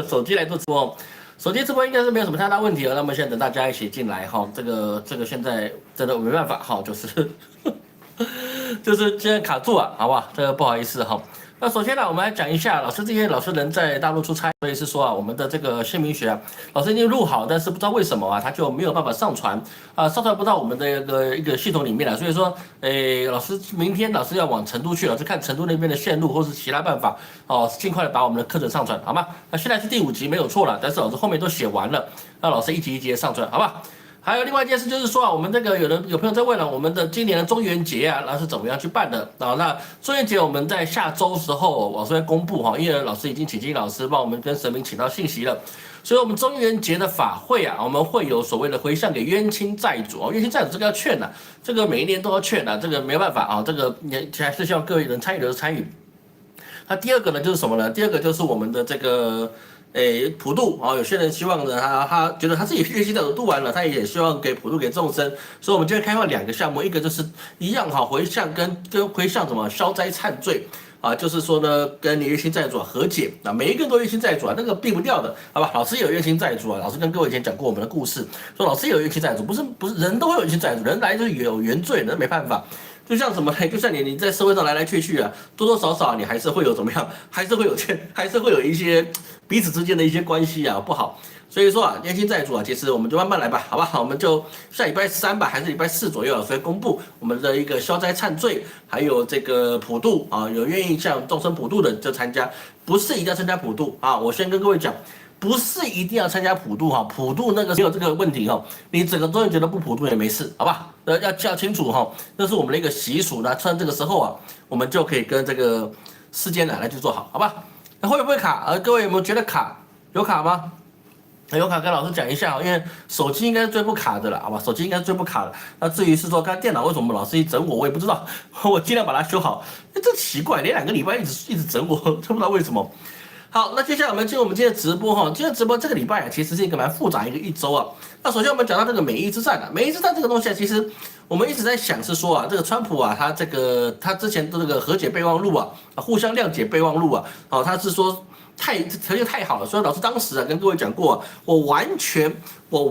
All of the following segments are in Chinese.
手机来做直播，手机直播应该是没有什么太大问题了。那么现在等大家一起进来哈，这个现在真的没办法哈，就是就是现在卡住啊，好不好？这个不好意思哈。那首先呢，我们来讲一下这些老师人在大陆出差，所以是说啊，我们的这个姓名学啊，老师已经录好，但是不知道为什么啊，他就没有办法上传啊，上传不到我们的一个系统里面了。所以说，老师明天老师要往成都去了，就看成都那边的线路或是其他办法哦，尽快的把我们的课程上传，好吗？那现在是第5集没有错了，但是老师后面都写完了，让老师一集一集的上传，好吧？还有另外一件事就是说啊，我们这个有朋友在问了，我们的今年的中元节啊，那是怎么样去办的啊？那中元节我们在下周时候老师会公布哈，因为老师已经请金老师帮我们跟神明请到信息了，所以我们中元节的法会啊，我们会有所谓的回向给冤亲债主哦，冤亲债主这个要劝的，这个每一年都要劝的，这个没有办法啊，这个也还是希望各位能参与的参与。那第二个呢，就是什么呢？第二个就是我们的这个。普渡啊，有些人希望呢，他觉得他自己学习的度完了，他也希望给普渡给众生，所以我们就会开放2个项目，一个就是一样哈，回向跟回向什么消灾忏罪啊，就是说呢，跟你冤亲债主和解啊，每一个人都冤亲债主啊，那个避不掉的，好吧？老师也有冤亲债主啊，老师跟各位以前讲过我们的故事，说老师也有冤亲债主，不是人都会有冤亲债主，人来就是有原罪的，没办法。就像什么呢？就像你在社会上来来去去啊，多多少少你还是会有怎么样，还是会有还是会有一些彼此之间的一些关系啊不好。所以说啊，冤亲债主啊，其实我们就慢慢来吧，好吧？我们就下礼拜3吧，还是礼拜4左右啊，所以公布我们的一个消灾忏罪，还有这个普渡啊，有愿意向众生普渡的就参加，不是一定要参加普渡啊。我先跟各位讲。不是一定要参加普渡哈，普渡那个没有这个问题哈，你整个中元节都不普渡也没事，好吧？要叫清楚哈，这是我们的一个习俗呢。趁这个时候啊，我们就可以跟这个世间来去做好，好吧？那会不会卡？各位有没有觉得卡？有卡吗？有卡跟老师讲一下，因为手机应该是最不卡的了，好吧？手机应该是最不卡的。那至于是说刚才电脑为什么老师一整我也不知道，我尽量把它修好。这奇怪，连2个礼拜一直整我，都不知道为什么。好，那接下来我们进入我们今天的直播哈。今天直播这个礼拜啊，其实是一个蛮复杂一周啊。那首先我们讲到这个美伊之战啊，美伊之战这个东西啊，其实我们一直在想是说啊，这个川普啊，他之前的这个和解备忘录啊，互相谅解备忘录啊，他是说条件太好了，所以老师当时啊跟各位讲过啊，我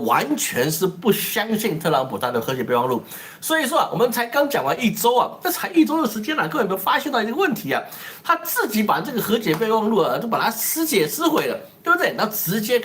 完全是不相信特朗普他的和解备忘录。所以说啊，我们才刚讲完1周啊，这才1周的时间啊，各位有没有发现到一个问题啊？他自己把这个和解备忘录啊，就把它撕毁了，对不对？然后直接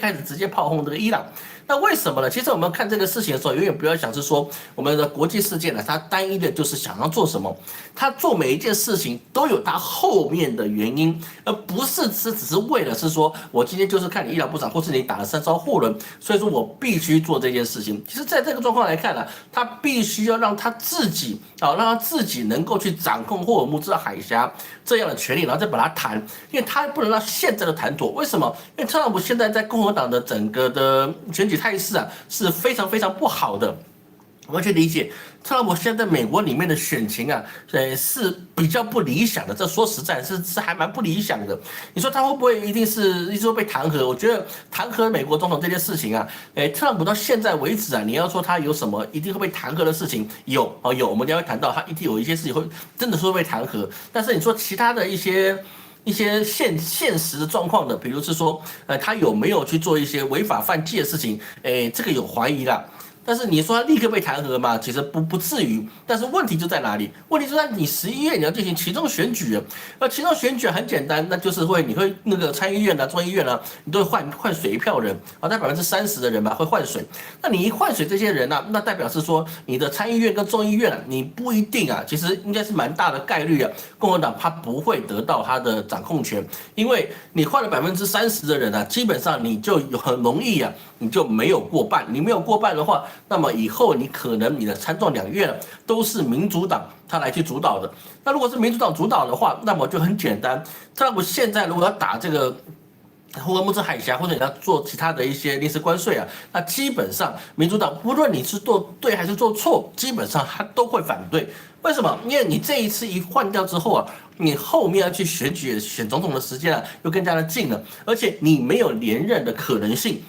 炮轰这个伊朗。那为什么呢？其实我们看这个事情的时候，永远不要想是说我们的国际事件呢，它单一的就是想要做什么，他做每一件事情都有他后面的原因，而不是只是为了是说我今天就是看你伊朗部长或是你打了3艘货轮，所以说我必须做这件事情。其实，在这个状况来看呢，他必须要让他自己让他自己能够去掌控霍尔木兹海峡这样的权利，然后再把它谈，因为他不能让现在的谈妥。为什么？因为特朗普现在在共和党的整个的选举态势啊是非常非常不好的。我们去理解特朗普现在在美国里面的选情啊，是比较不理想的。这说实在是还蛮不理想的。你说他会不会一直会被弹劾？我觉得弹劾美国总统这件事情啊，特朗普到现在为止啊，你要说他有什么一定会被弹劾的事情，有，我们将会谈到他一定有一些事情会真的是会被弹劾。但是你说其他的一些现实的状况的，比如是说，他有没有去做一些违法犯纪的事情？这个有怀疑啦。但是你说他立刻被弹劾嘛？其实不至于。但是问题就在哪里？问题就在你11月你要进行期中选举，期中选举很简单，那就是你会那个参议院啊、众议院啊，你都会换水一票人啊，那30%的人嘛会换水。那你一换水这些人啊，那代表是说你的参议院跟众议院啊，你不一定啊，其实应该是蛮大的概率啊，共和党他不会得到他的掌控权，因为你换了30%的人啊，基本上你就很容易啊。你就没有过半，你没有过半的话，那么以后你可能你的参众两院都是民主党他来去主导的。那如果是民主党主导的话，那么就很简单。特朗普现在如果要打这个霍尔木兹海峡，或者你要做其他的一些临时关税啊，那基本上民主党不论你是做对还是做错，基本上他都会反对。为什么？因为你这一次一换掉之后啊，你后面要去选总统的时间啊，又更加的近了，而且你没有连任的可能性。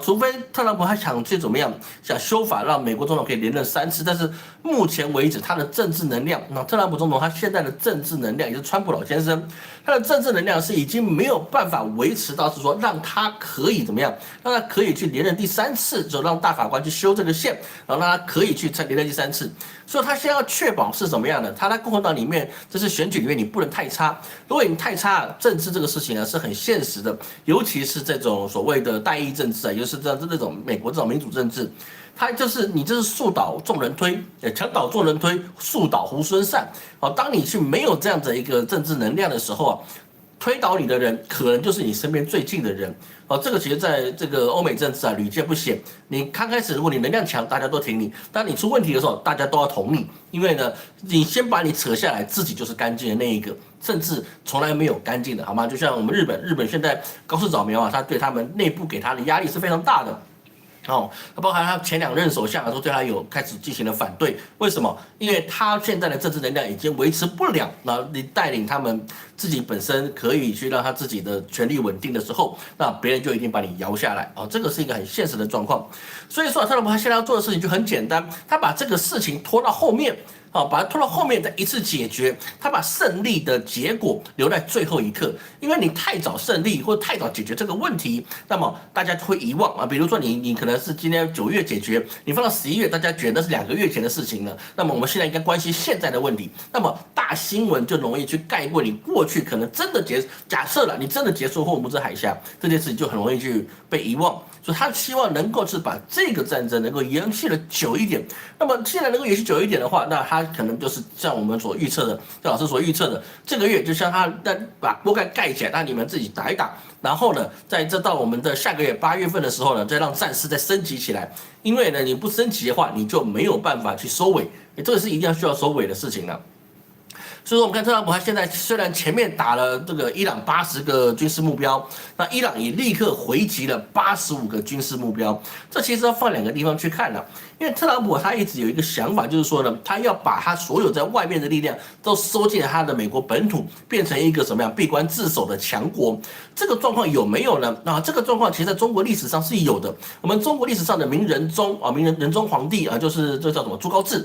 除非特朗普他想去怎么样，想修法让美国总统可以连任3次，但是目前为止他的政治能量，那特朗普总统他现在的政治能量，也是川普老先生，他的政治能量是已经没有办法维持到是说让他可以怎么样，让他可以去连任第3次，就让大法官去修这个宪，然后让他可以去连任第3次。所以他现在要确保是什么样的？他在共和党里面，这是选举里面你不能太差。如果你太差，政治这个事情呢是很现实的，尤其是这种所谓的代议政治啊，尤其是这种美国这种民主政治，它就是你这是树倒众人推，墙倒众人推，树倒猢狲散。当你去没有这样的一个政治能量的时候啊，推倒你的人可能就是你身边最近的人。这个其实在这个欧美政治啊屡见不鲜。你刚开始如果你能量强，大家都挺你；当你出问题的时候，大家都要捅你。因为呢，你先把你扯下来，自己就是干净的那一个，甚至从来没有干净的，好吗？就像我们日本现在高市早苗啊，他对他们内部给他的压力是非常大的。包含他前2任首相都对他有开始进行了反对，为什么？因为他现在的政治能量已经维持不了，那你带领他们自己本身可以去让他自己的权力稳定的时候，那别人就一定把你摇下来这个是一个很现实的状况。所以说，特朗普他现在要做的事情就很简单，他把这个事情拖到后面。把它拖到后面再一次解决，他把胜利的结果留在最后一刻，因为你太早胜利或者太早解决这个问题，那么大家会遗忘比如说你可能是今年9月解决，你放到11月，大家觉得那是2个月前的事情了。那么我们现在应该关心现在的问题，那么大新闻就容易去盖过你过去可能真的假设了你真的结束霍尔木兹海峡这件事情，就很容易去被遗忘。所以他希望能够是把这个战争能够延续的久一点。那么现在能够延续久一点的话，那他可能就是像我们所预测的，像老师所预测的，这个月就像他把锅盖起来，让你们自己打一打。然后呢，在这到我们的下个月8月份的时候呢，再让战事再升级起来。因为呢，你不升级的话，你就没有办法去收尾，这个是一定要需要收尾的事情了。所以说，我们看特朗普他现在虽然前面打了这个伊朗80个军事目标，那伊朗也立刻回击了85个军事目标。这其实要放2个地方去看了，因为特朗普他一直有一个想法，就是说呢，他要把他所有在外面的力量都收进他的美国本土，变成一个什么样闭关自守的强国。这个状况有没有呢？这个状况其实在中国历史上是有的。我们中国历史上的明仁宗仁宗皇帝就是这叫什么朱高炽。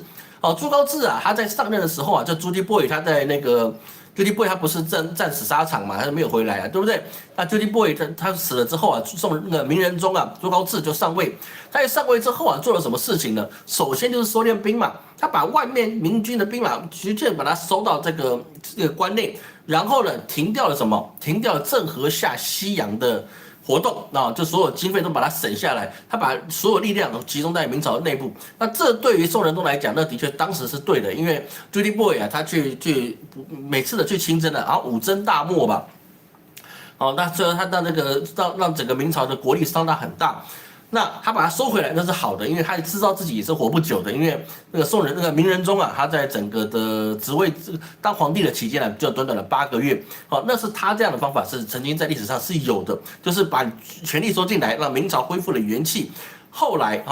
朱高炽他在上任的时候这朱迪波伊他在那个朱迪波伊他不是战死沙场嘛，他没有回来对不对？那朱迪波伊他死了之后送那个明仁宗朱高炽就上位。他一上位之后做了什么事情呢？首先就是收敛兵马，他把外面明军的兵马逐渐把它收到这个关内，然后呢停掉了什么？停掉了郑和下西洋的活动就所有经费都把它省下来，他把所有力量都集中在明朝内部。那这对于宋仁宗来讲，那的确当时是对的，因为朱棣 boy 他去每次的去亲征五征大漠吧，那最后他让整个明朝的国力伤到很大。那他把它收回来，那是好的，因为他知道自己也是活不久的。因为那个明仁宗他在整个的职位当皇帝的期间就短短的8个月。那是他这样的方法是曾经在历史上是有的，就是把权力收进来，让明朝恢复了元气。后来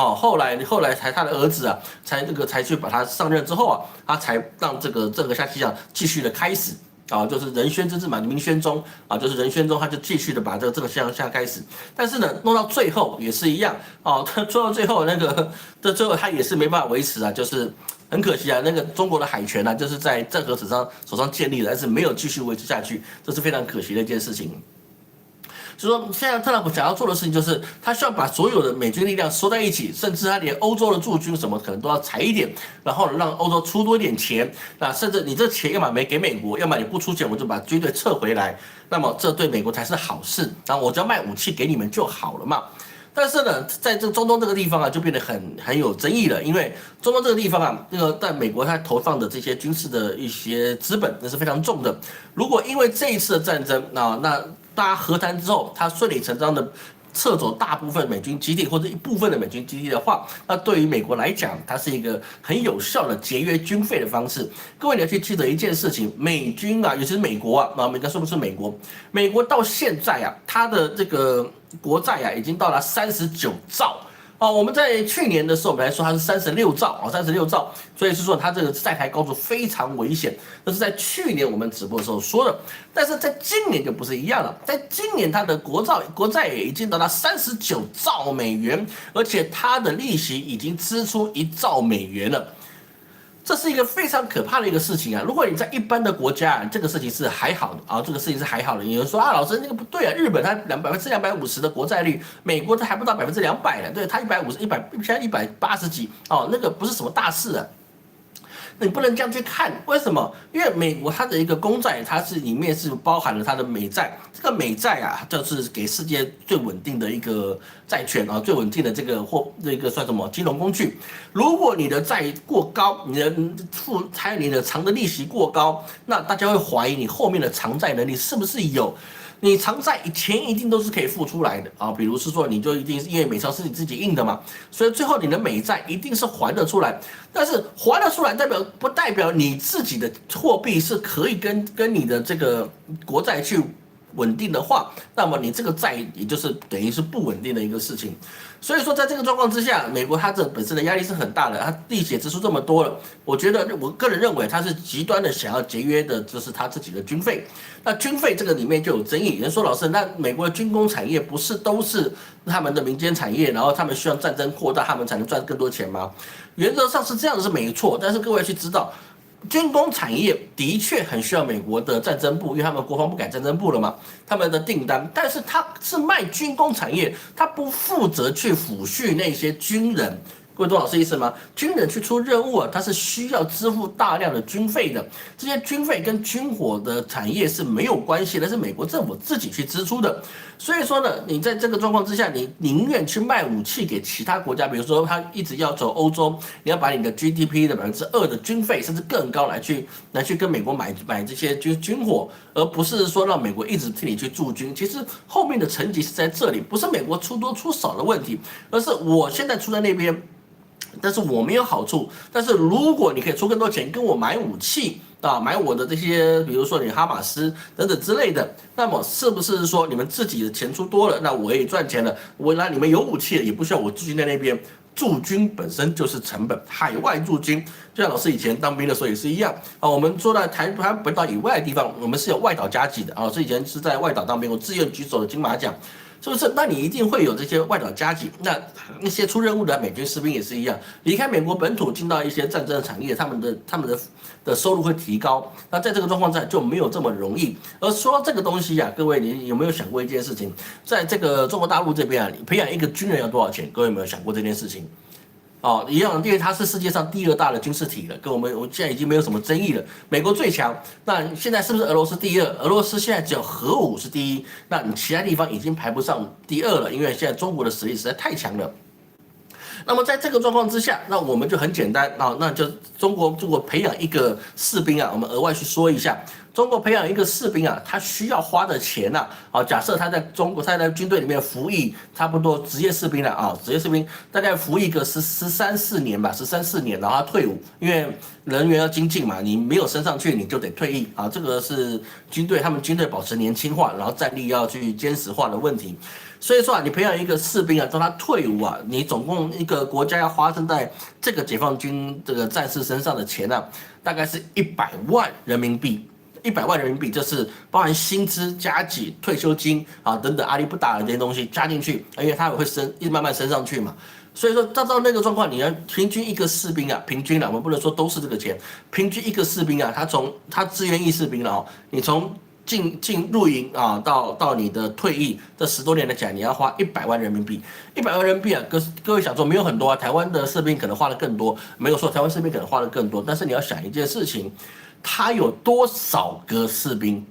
才他的儿子才去把他上任之后他才让这个郑和下西洋继续的开始。就是仁宣之治嘛，明宣宗就是仁宣宗，他就继续的把这个项开始，但是呢，弄到最后也是一样他做到最后最后他也是没办法维持就是很可惜那个中国的海权就是在郑和手上建立的，但是没有继续维持下去，这是非常可惜的一件事情。所以说，现在特朗普想要做的事情就是，他需要把所有的美军力量收在一起，甚至他连欧洲的驻军什么可能都要裁一点，然后让欧洲出多一点钱。那甚至你这钱要么没给美国，要么你不出钱，我就把军队撤回来。那么这对美国才是好事，然后我只要卖武器给你们就好了嘛。但是呢，在这中东这个地方就变得很有争议了，因为中东这个地方在美国它投放的这些军事的一些资本那是非常重的。如果因为这一次的战争那大家和谈之后，他顺理成章的撤走大部分美军基地或者一部分的美军基地的话，那对于美国来讲，它是一个很有效的节约军费的方式。各位你要去记得一件事情，美军尤其是美国美国说不是美国，美国到现在它的这个国债已经到了39兆哦，我们在去年的时候，我们来说它是36兆啊，36兆，所以是说它这个在台高速非常危险。这是在去年我们直播的时候说的，但是在今年就不是一样了，在今年它的国债也已经达到39兆美元，而且它的利息已经支出1兆美元了。这是一个非常可怕的一个事情啊！如果你在一般的国家啊，这个事情是还好的啊，这个事情是还好的。有人说啊，老师那个不对啊，日本它250%的国债率，美国它还不到200%呢，对，它150、现在180几哦，那个不是什么大事啊。那你不能这样去看，为什么？因为美国它的一个公债，它是里面是包含了它的美债，这个美债啊，就是给世界最稳定的一个债券啊，最稳定的这个算什么金融工具？如果你的债过高，你的偿的利息过高，那大家会怀疑你后面的偿债能力是不是有。你偿债钱一定都是可以付出来的啊，比如是说你就一定是因为美钞是你自己印的嘛，所以最后你的美债一定是还得出来。但是还得出来不代表你自己的货币是可以跟你的这个国债去稳定的话，那么你这个债也就是等于是不稳定的一个事情。所以说，在这个状况之下，美国它这本身的压力是很大的，它利息支出这么多了，我个人认为它是极端的想要节约的，就是它自己的军费。那军费这个里面就有争议，有人说老师，那美国的军工产业不是都是他们的民间产业，然后他们需要战争扩大，他们才能赚更多钱吗？原则上是这样是没错，但是各位去知道。军工产业的确很需要美国的战争部，因为他们国防部改战争部了嘛，他们的订单，但是他是卖军工产业，他不负责去抚恤那些军人。各位懂老师意思吗？军人去出任务啊，他是需要支付大量的军费的，这些军费跟军火的产业是没有关系的，是美国政府自己去支出的。所以说呢，你在这个状况之下，你宁愿去卖武器给其他国家，比如说他一直要走欧洲，你要把你的 GDP 的2%的军费，甚至更高来去跟美国买这些军火，而不是说让美国一直替你去驻军。其实后面的层级是在这里，不是美国出多出少的问题，而是我现在出在那边。但是我没有好处，但是如果你可以出更多钱跟我买武器啊，买我的这些，比如说你哈马斯等等之类的，那么是不是说你们自己的钱出多了，那我也赚钱了，那你们有武器了，也不需要我驻军在那边。驻军本身就是成本，海外驻军，就像老师以前当兵的时候也是一样啊。我们说到台湾本岛以外的地方，我们是有外岛加给的啊。老师以前是在外岛当兵，我自愿举手的金马奖。是不是？那你一定会有这些外岛加给，那些出任务的美军士兵也是一样，离开美国本土进到一些战争的产业，他们的收入会提高。那在这个状况下就没有这么容易。而说到这个东西啊，各位你有没有想过一件事情？在这个中国大陆这边啊，你培养一个军人要多少钱？各位有没有想过这件事情？哦，一样，因为它是世界上第2大的军事体了，跟我现在已经没有什么争议了。美国最强，那现在是不是俄罗斯第2？俄罗斯现在只有核武是第1，那你其他地方已经排不上第2了，因为现在中国的实力实在太强了。那么在这个状况之下，那我们就很简单啊，那就中国培养一个士兵啊，我们额外去说一下。中国培养一个士兵啊，他需要花的钱呐，假设他在军队里面服役，差不多职业士兵了啊，职业士兵大概服役个13、14年吧，13、14年，然后他退伍，因为人员要精进嘛，你没有升上去，你就得退役啊，这个是他们军队保持年轻化，然后战力要去坚实化的问题。所以说啊，你培养一个士兵啊，到他退伍啊，你总共一个国家要花生在这个解放军这个战士身上的钱啊，大概是100万人民币。100万人民币，这是包含薪资、加给、退休金啊等等阿里不达的这些东西加进去，因为它也会一直慢慢升上去嘛。所以说，照那个状况，你要平均一个士兵啊，平均我们不能说都是这个钱，平均一个士兵啊，他志愿役士兵了哦，你从进入营啊，到你的退役这10多年来讲，你要花100万人民币。100万人民币啊，各位想说没有很多啊，台湾的士兵可能花的更多，没有说台湾士兵可能花的更多，但是你要想一件事情。他有多少个士兵？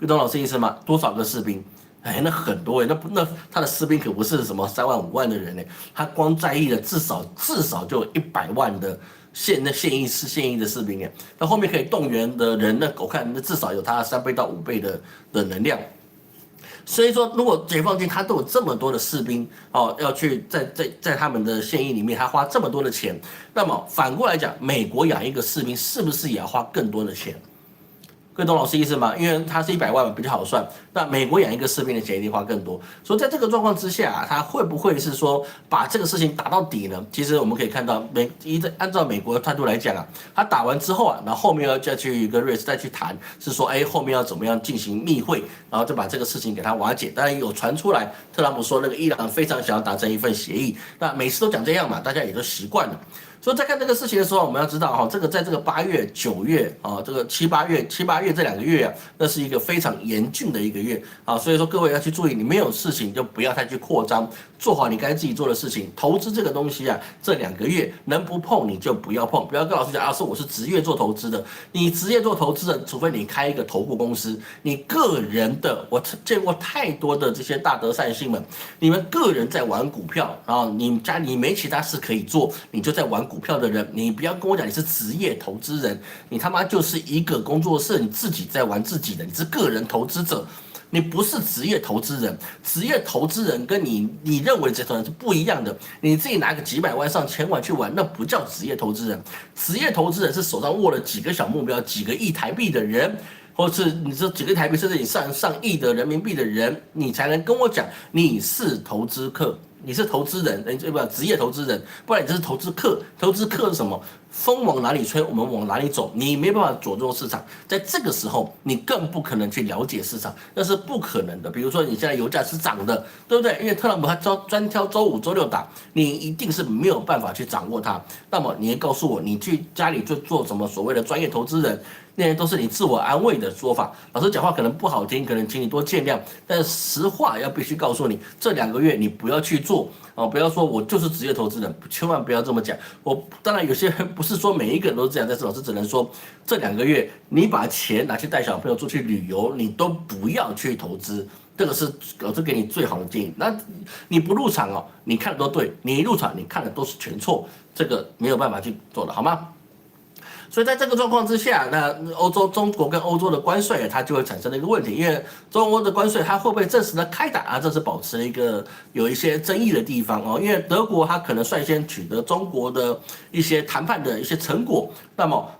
懂老师意思吗？多少个士兵？哎，那很多哎，那他的士兵可不是什么3万5万的人哎，他光在役的至少就有100万的现役的士兵哎，那后面可以动员的人，那我看那至少有他3倍到5倍的能量。所以说，如果解放军他都有这么多的士兵哦，要去在他们的现役里面，他花这么多的钱，那么反过来讲，美国养一个士兵是不是也要花更多的钱？各位懂老师意思吗？因为它是100万嘛，比较好算。那美国养一个士兵的钱一定花更多，所以在这个状况之下，他会不会是说把这个事情打到底呢？其实我们可以看到，按照美国的态度来讲啊，他打完之后啊，然后后面要再去跟瑞士再去谈，是说后面要怎么样进行密会，然后就把这个事情给他瓦解。当然有传出来，特朗普说那个伊朗非常想要达成一份协议，那每次都讲这样嘛，大家也都习惯了。所以在看这个事情的时候，我们要知道哈，这个在这个8月、9月啊，这个7、8月这2个月啊，那是一个非常严峻的一个月啊，所以说各位要去注意，你没有事情就不要太去扩张，做好你该自己做的事情。投资这个东西啊，这2个月能不碰你就不要碰，不要跟老师讲啊，说我是职业做投资的，你职业做投资的，除非你开一个投顾公司，你个人的，我见过太多的这些大德善信们，你们个人在玩股票，然后你家里没其他事可以做，你就在玩股票的人，你不要跟我讲你是职业投资人，你他妈就是一个工作室，你自己在玩自己的，你是个人投资者。你不是职业投资人，职业投资人跟你认为的职业投资人是不一样的。你自己拿个几百万、上千万去玩，那不叫职业投资人。职业投资人是手上握了几个小目标、几个亿台币的人，或是你这几个台币甚至你上亿的人民币的人，你才能跟我讲你是投资客。你是投资人，不职业投资人，不然你这是投资客。投资客是什么？风往哪里吹，我们往哪里走。你没办法左右市场，在这个时候，你更不可能去了解市场，那是不可能的。比如说，你现在油价是涨的，对不对？因为特朗普他专挑周5、周6打，你一定是没有办法去掌握它。那么，你也告诉我，你去家里做什么所谓的专业投资人？那些都是你自我安慰的说法。老师讲话可能不好听，可能请你多见谅。但实话必须告诉你，这2个月你不要去做啊！不要说我就是职业投资人，千万不要这么讲。当然有些人不是说每一个人都是这样，但是老师只能说，这2个月你把钱拿去带小朋友出去旅游，你都不要去投资。这个是老师给你最好的建议。那你不入场你看的都对；你一入场，你看的都是全错。这个没有办法去做的，好吗？所以在这个状况之下，那中国跟欧洲的关税，它就会产生了一个问题，因为中国的关税它会不会正式的开打啊？这是保持了有一些争议的地方因为德国它可能率先取得中国的一些谈判的一些成果，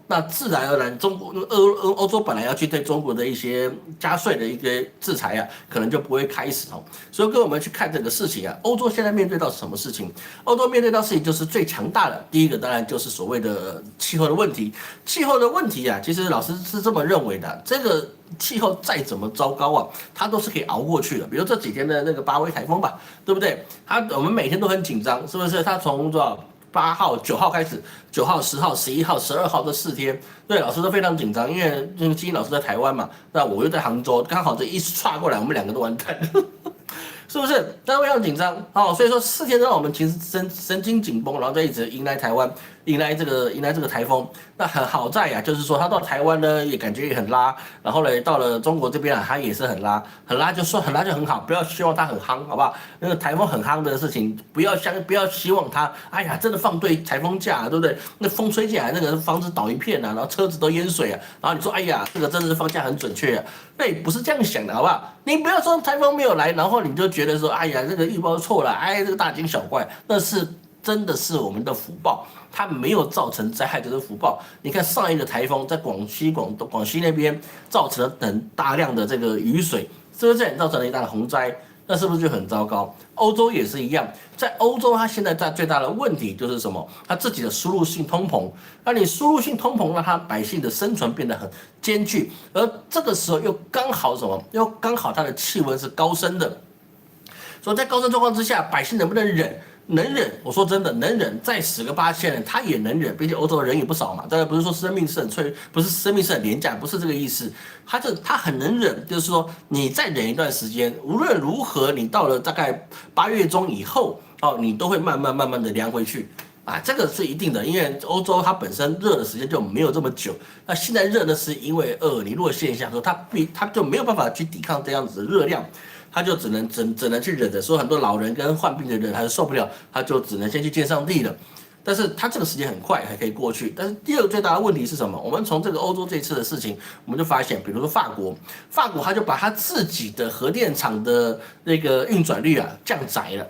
那自然而然，欧洲本来要去对中国的一些加税的一个制裁啊，可能就不会开始所以跟我们去看这个事情啊，欧洲现在面对到什么事情？欧洲面对到事情就是最强大的，第一个当然就是所谓的气候的问题。气候的问题啊，其实老师是这么认为的，这个气候再怎么糟糕啊，它都是可以熬过去的。比如这几天的那个巴威台风吧，对不对？我们每天都很紧张，是不是？它从多少8号、9号开始，9号、10号、11号、12号这4天，对老师都非常紧张，因为金老师在台湾嘛，那我又在杭州，刚好这一刷过来，我们2个都完蛋。是不是？大家非常紧张所以说4天让我们其实神经紧绷，然后再一直迎来台湾，迎来这个台风。那很好在呀，就是说他到台湾呢也感觉也很拉，然后呢到了中国这边他也是很拉就很好，不要希望他很夯，好不好？那个台风很夯的事情，不要希望他，哎呀真的放对台风假，对不对？那风吹进来，那个房子倒一片然后车子都淹水然后你说哎呀这个真的是放假很准确那不是这样想的，好不好？你不要说台风没有来，然后你就觉得说，哎呀，这个预报错了，这个大惊小怪，那是真的是我们的福报，它没有造成灾害，就是福报。你看上一个台风在广西那边造成了很大量的这个雨水，是不是也造成了一大的洪灾？那是不是就很糟糕？欧洲也是一样，在欧洲它现在最大的问题就是什么？它自己的输入性通膨，那你输入性通膨让它百姓的生存变得很艰巨，而这个时候又刚好什么？又刚好它的气温是高升的，所以在高升状况之下，百姓能不能忍？能忍，我说真的，能忍，再死个8000人，他也能忍。毕竟欧洲的人也不少嘛，当然不是说生命是很脆，不是生命是很廉价，不是这个意思。他很能忍，就是说你再忍一段时间，无论如何，你到了大概8月中以后，你都会慢慢的凉回去。这个是一定的，因为欧洲它本身热的时间就没有这么久，那现在热呢，是因为厄尔尼诺现象，说它就没有办法去抵抗这样子的热量。他就只能去忍着，说很多老人跟患病的人还是受不了，他就只能先去见上帝了。但是他这个时间很快还可以过去。但是第二个最大的问题是什么？我们从这个欧洲这次的事情，我们就发现，比如说法国他就把他自己的核电厂的那个运转率降窄了。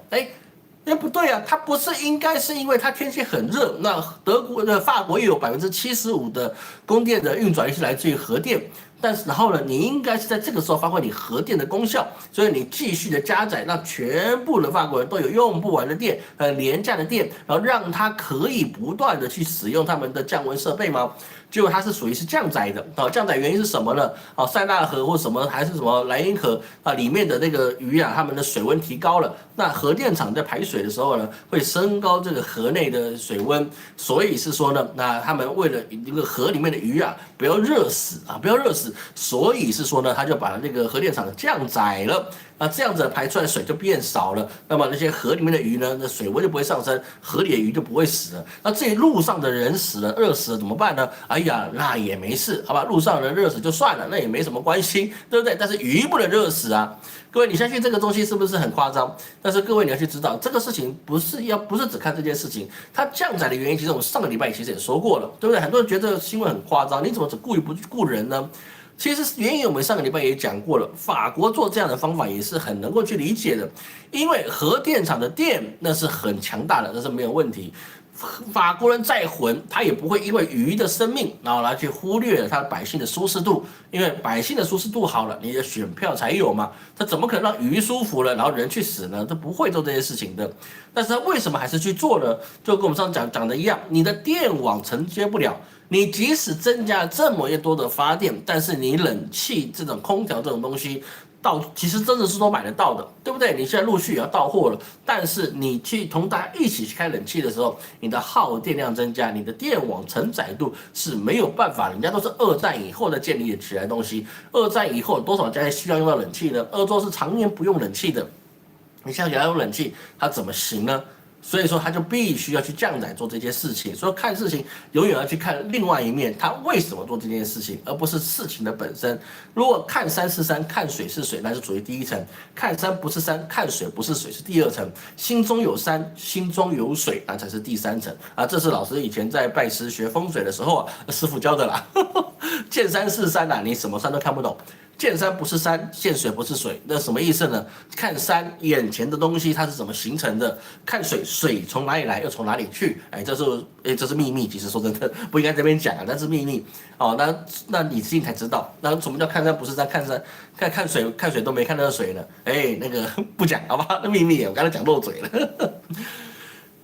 不对啊，它不是应该是因为它天气很热，那法国也有75%的供电的运转率是来自于核电，但是然后呢，你应该是在这个时候发挥你核电的功效，所以你继续的加载，让全部的法国人都有用不完的电，廉价的电，然后让它可以不断的去使用他们的降温设备吗？结果它是属于是降载的，降载原因是什么呢？塞纳河或什么还是什么莱茵河里面的那个鱼它们的水温提高了，那核电厂在排水的时候呢，会升高这个河内的水温，所以是说呢，那他们为了这个河里面的鱼不要热死不要热死，所以是说呢，他就把那个核电厂降载了。那这样子排出来的水就变少了，那么那些河里面的鱼呢，那水温就不会上升，河里的鱼就不会死了。那至于路上的人死了、饿死了怎么办呢？哎呀，那也没事，好吧，路上人热死就算了，那也没什么关系，对不对？但是鱼不能热死啊。各位，你相信这个东西是不是很夸张？但是各位你要去知道，这个事情不是只看这件事情，它降载的原因，其实我们上个礼拜其实也说过了，对不对？很多人觉得这个新闻很夸张，你怎么只顾不顾人呢？其实原因我们上个礼拜也讲过了，法国做这样的方法也是很能够去理解的，因为核电厂的电那是很强大的，那是没有问题。法国人再混，他也不会因为鱼的生命，然后来去忽略了他百姓的舒适度，因为百姓的舒适度好了，你的选票才有嘛。他怎么可能让鱼舒服了，然后人去死呢？他不会做这些事情的。但是他为什么还是去做呢？就跟我们上次讲的一样，你的电网承接不了。你即使增加这么多的发电，但是你冷气这种空调这种东西，其实真的是都买得到的，对不对？你现在陆续也要到货了，但是你去同大家一起去开冷气的时候，你的耗电量增加，你的电网承载度是没有办法，人家都是二战以后的建立起来的东西，二战以后多少家需要用到冷气呢？欧洲是常年不用冷气的，你现在给他用冷气，它怎么行呢？所以说他就必须要去降载做这件事情，所以看事情永远要去看另外一面，他为什么做这件事情，而不是事情的本身。如果看山是山，看水是水，那是属于第一层；看山不是山，看水不是水是第二层。心中有山，心中有水，那才是第三层啊！这是老师以前在拜师学风水的时候师傅教的啦。见山是山你什么山都看不懂。见山不是山，见水不是水，那什么意思呢？看山眼前的东西它是怎么形成的，看水水从哪里来又从哪里去，这是秘密。其实说真的不应该这边讲但是秘密那你自己才知道。那什么叫看山不是山？看水都没看到水呢？那个不讲好吧？那秘密我刚才讲漏嘴了。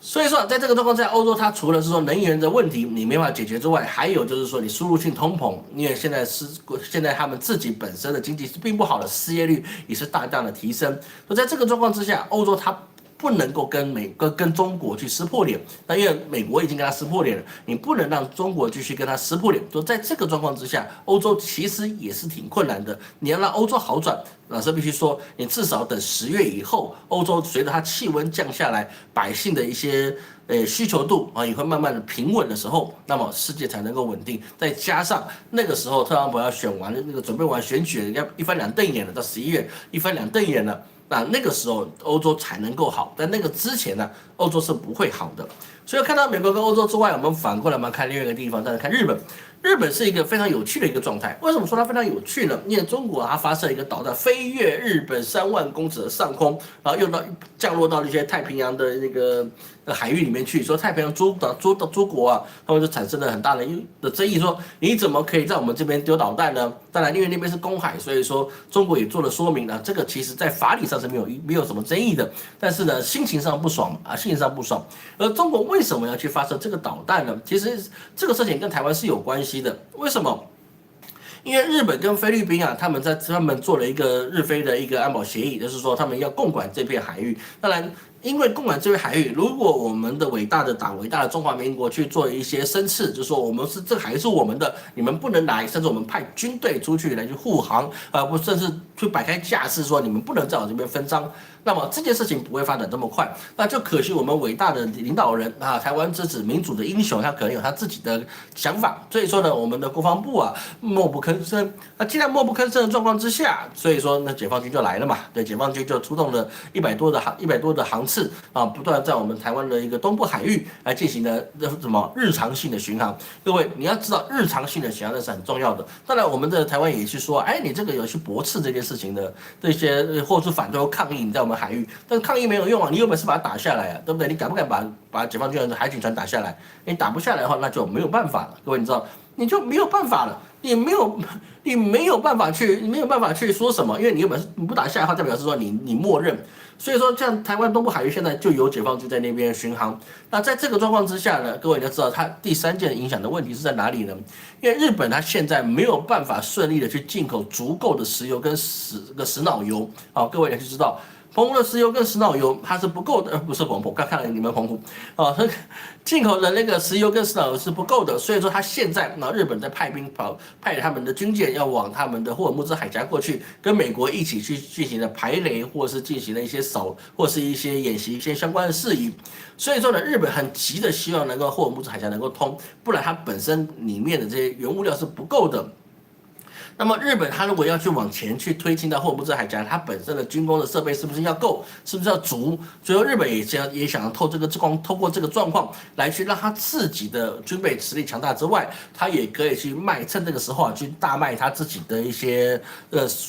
所以说，在这个状况下，欧洲它除了是说能源的问题你没办法解决之外，还有就是说你输入性通膨，因为现在他们自己本身的经济是并不好的，失业率也是大量的提升。所以在这个状况之下，欧洲它不能够跟中国去撕破脸，那因为美国已经跟他撕破脸了，你不能让中国继续跟他撕破脸。就在这个状况之下，欧洲其实也是挺困难的。你要让欧洲好转，老师必须说，你至少等10月以后，欧洲随着它气温降下来，百姓的一些需求度也会慢慢的平稳的时候，那么世界才能够稳定。再加上那个时候特朗普要选完那个准备完选举，要一翻两瞪眼了，到11月一翻两瞪眼了。那个时候欧洲才能够好，在那个之前呢，欧洲是不会好的。所以看到美国跟欧洲之外，我们反过来看另外一个地方，再来看日本。日本是一个非常有趣的一个状态。为什么说它非常有趣呢？因为中国它发射一个导弹飞越日本3万公尺的上空，然后降落到一些太平洋的那个海域里面去，说太平洋诸国他们就产生了很大的争议，说你怎么可以在我们这边丢导弹呢？当然，因为那边是公海，所以说中国也做了说明了，这个其实在法理上是没有什么争议的，但是呢，心情上不爽心情上不爽。而中国为什么要去发射这个导弹呢？其实这个事情跟台湾是有关系的。为什么？因为日本跟菲律宾他们做了一个日菲的一个安保协议，就是说他们要共管这片海域。当然，因为共管这片海域，如果我们的伟大的中华民国去做一些申斥，就是说这个海域是我们的，你们不能来，甚至我们派军队出去来去护航，甚至去摆开架势说你们不能在我这边分赃。那么这件事情不会发展这么快，那就可惜我们伟大的领导人台湾之子民主的英雄，他可能有他自己的想法。所以说呢，我们的国防部默不吭声。那既然默不吭声的状况之下，所以说那解放军就来了嘛。对，解放军就出动了100多的航次不断在我们台湾的一个东部海域来进行了日常性的巡航。各位你要知道，日常性的巡航那是很重要的。当然，我们的台湾也去说，你这个有去驳斥这件事情的这些，或是反对或抗议，你在我们海域，但是抗议没有用你有本事把它打下来对不对？你敢不敢把解放军的海警船打下来？你打不下来的话，那就没有办法了。各位你知道，你就没有办法了。你没有办法去说什么，因为你不打下来的话，代表是说你默认。所以说，像台湾东部海域现在就有解放军在那边巡航。那在这个状况之下呢，各位要知道，它第三件影响的问题是在哪里呢？因为日本它现在没有办法顺利的去进口足够的石油跟石脑油啊，各位要去知道。澎湖的石油跟石脑油它是不够的，不是澎湖，刚看了你们澎湖啊，进口的那个石油跟石脑油是不够的，所以说他现在日本在派他们的军舰要往他们的霍尔木兹海峡过去，跟美国一起去进行了排雷，或是进行了一些或是一些演习一些相关的事宜。所以说呢，日本很急的希望能够霍尔木兹海峡能够通，不然它本身里面的这些原物料是不够的。那么日本它如果要去往前去推进到霍尔木兹海峡，它本身的军工的设备是不是要够，是不是要足？所以日本也想要透过这个状况来去让它自己的军备实力强大之外，它也可以去趁这个时候去大卖它自己的一些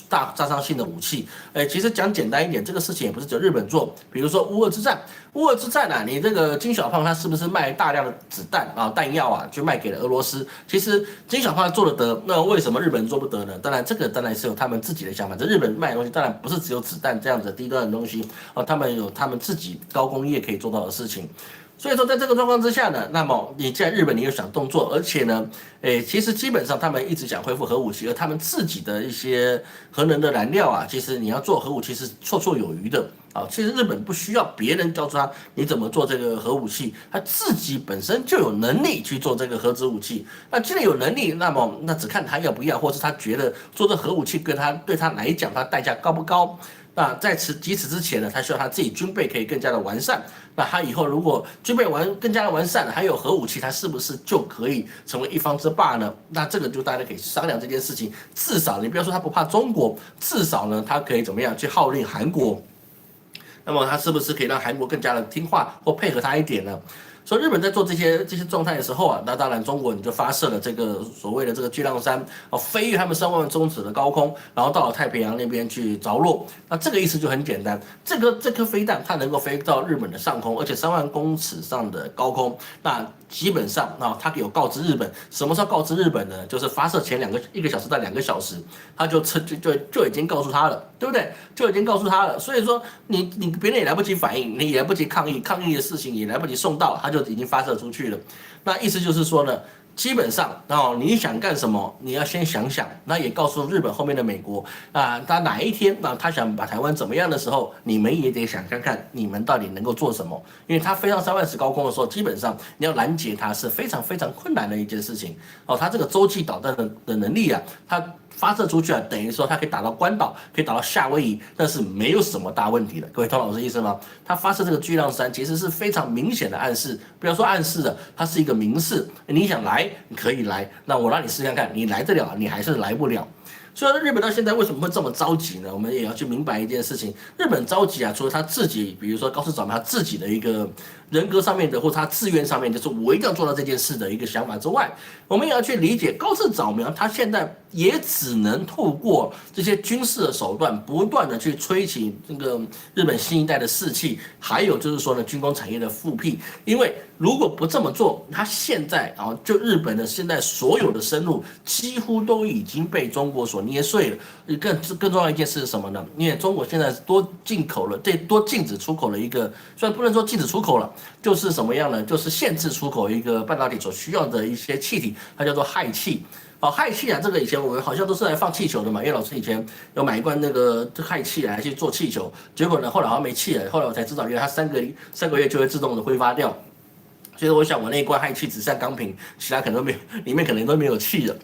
大杀伤性的武器。其实讲简单一点，这个事情也不是只有日本做，比如说乌俄之战。乌俄之战啊，你这个金小胖他是不是卖大量的子弹啊、弹药啊，去卖给了俄罗斯？其实金小胖做得得，那为什么日本人做不得呢？当然，这个当然是有他们自己的想法。这日本卖的东西当然不是只有子弹这样子低端的东西啊，他们有他们自己高工业可以做到的事情。所以说，在这个状况之下呢，那么你既然日本你又想动作，而且呢，其实基本上他们一直想恢复核武器，而他们自己的一些核能的燃料啊，其实你要做核武器是绰绰有余的。啊，其实日本不需要别人告诉他你怎么做这个核武器，他自己本身就有能力去做这个核子武器。那既然有能力，那只看他要不要，或是他觉得做这核武器对他来讲，他代价高不高？那在即此之前呢，他需要他自己军备可以更加的完善。那他以后如果军备更加的完善，还有核武器，他是不是就可以成为一方之霸呢？那这个就大家可以商量这件事情。至少你不要说他不怕中国，至少呢，他可以怎么样去号令韩国？那么他是不是可以让韩国更加的听话或配合他一点呢？所以日本在做这些状态的时候啊，那当然中国你就发射了这个所谓的这个巨浪3飞越他们3万公尺的高空，然后到了太平洋那边去着陆。那这个意思就很简单，这颗飞弹它能够飞到日本的上空，而且3万公尺上的高空，那基本上它有告知日本，什么时候告知日本呢？就是发射前1个小时到2个小时，他就已经告诉他了，对不对？就已经告诉他了。所以说你别人也来不及反应，你也来不及抗议的事情也来不及送到，他就已经发射出去了。那意思就是说呢，基本上你想干什么，你要先想想。那也告诉日本后面的美国啊，他哪一天他想把台湾怎么样的时候，你们也得想看看你们到底能够做什么。因为他飞上3万尺高空的时候，基本上你要拦截他是非常非常困难的一件事情。他这个洲际导弹的能力啊，他发射出去啊，等于说它可以打到关岛，可以打到夏威夷，但是没有什么大问题的。各位懂老师意思吗？它发射这个巨浪3其实是非常明显的暗示，不要说暗示了，它是一个明示。你想来，你可以来，那我让你试看看，你来得了，你还是来不了。所以日本到现在为什么会这么着急呢？我们也要去明白一件事情，日本着急啊，除了他自己，比如说高市早苗他自己的一个人格上面的，或他自愿上面，就是我一定要做到这件事的一个想法之外，我们也要去理解高市早苗他现在也只能透过这些军事的手段，不断的去吹起这个日本新一代的士气，还有就是说呢，军工产业的复辟。因为如果不这么做，他现在就日本的现在所有的生路几乎都已经被中国所捏碎了。更重要的一件事是什么呢？因为中国现在多禁止出口了一个，虽然不能说禁止出口了，就是什么样呢？就是限制出口一个半导体所需要的一些气体，它叫做氦气。氦气啊，这个以前我们好像都是来放气球的嘛，因为老师以前有买一罐那个氦气来去做气球，结果呢后来好像没气了，后来我才知道，原来它3个月就会自动的挥发掉。所以我想我那一罐氦气只剩钢瓶，其他可能都没，里面可能都没有气了。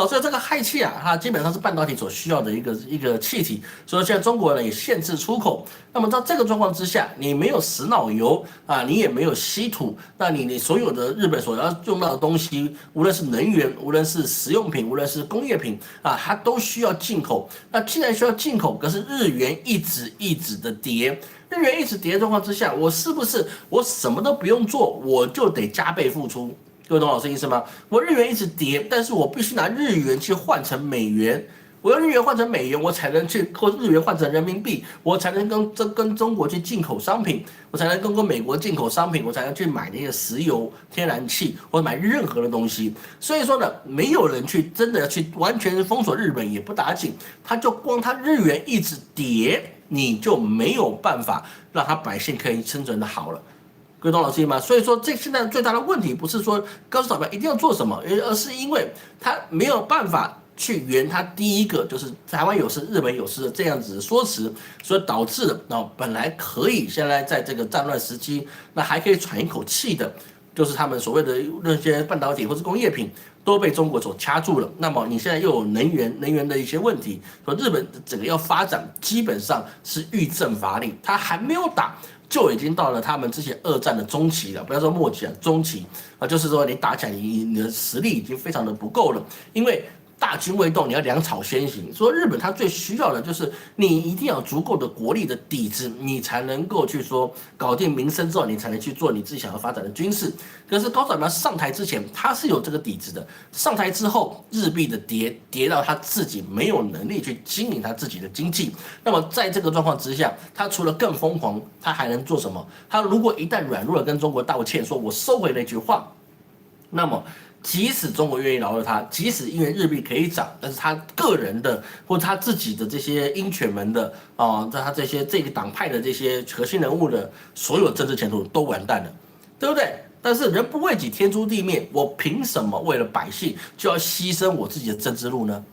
所以这个氦气啊，它基本上是半导体所需要的一个气体，所以现在中国呢也限制出口。那么在这个状况之下，你没有石脑油啊，你也没有稀土，那你所有的日本所要用到的东西，无论是能源，无论是食用品，无论是工业品啊，它都需要进口。那既然需要进口，可是日元一直的跌。日元一直跌的状况之下，我是不是我什么都不用做，我就得加倍付出？各位懂老师意思吗？我日元一直跌，但是我必须拿日元去换成美元，我用日元换成美元，我才能去或日元换成人民币，我才能跟中国去进口商品，我才能跟美国进口商品，我才能去买那些石油、天然气或者买任何的东西。所以说呢，没有人去真的去完全封锁日本也不打紧，他就光他日元一直跌，你就没有办法让他百姓可以生存的好了。各位懂老师意思吗？所以说，这现在最大的问题不是说高市早苗一定要做什么，而是因为他没有办法去圆他第一个就是台湾有事、日本有事的这样子的说辞，所以导致了本来可以现在在这个战乱时期，那还可以喘一口气的，就是他们所谓的那些半导体或是工业品都被中国所掐住了。那么你现在又有能源的一些问题，说日本整个要发展基本上是欲振乏力，他还没有打。就已经到了他们之前二战的中期了，不要说末期啊，中期啊，就是说你打起来你的实力已经非常的不够了，因为大军未动，你要粮草先行。说日本它最需要的就是你一定要有足够的国力的底子，你才能够去说搞定民生之后，你才能去做你自己想要发展的军事。可是高市早苗上台之前，他是有这个底子的，上台之后，日币的跌到他自己没有能力去经营他自己的经济。那么在这个状况之下，他除了更疯狂，他还能做什么？他如果一旦软弱了，跟中国道歉，说我收回那句话，那么即使中国愿意饶了他，即使因为日币可以涨，但是他个人的或他自己的这些鹰犬们的他这个党派的这些核心人物的所有政治前途都完蛋了，对不对？但是人不为己，天诛地灭，我凭什么为了百姓就要牺牲我自己的政治路呢？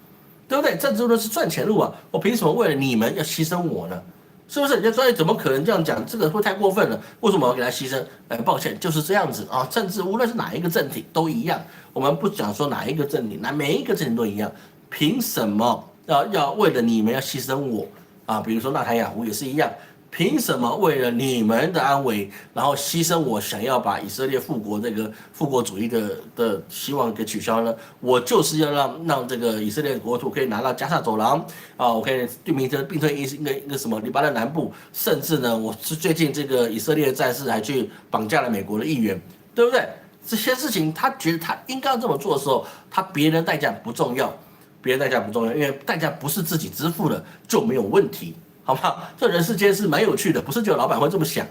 对不对？政治路是赚钱路啊，我凭什么为了你们要牺牲我呢？是不是？人家说，怎么可能这样讲？这个会太过分了。为什么我要给他牺牲？抱歉，就是这样子啊。政治无论是哪一个政体都一样，我们不讲说哪一个政体，每一个政体都一样。凭什么要为了你们要牺牲我啊？比如说纳坦雅胡也是一样。凭什么为了你们的安危，然后牺牲我想要把以色列复国这个复国主义的希望给取消呢？我就是要让这个以色列国土可以拿到加沙走廊啊，我可以并退一个什么黎巴嫩南部，甚至呢，我是最近这个以色列战士还去绑架了美国的议员，对不对？这些事情他觉得他应该要这么做的时候，他别人代价不重要，别人代价不重要，因为代价不是自己支付的就没有问题。好不好？这人世间是蛮有趣的，不是只有老板会这么想，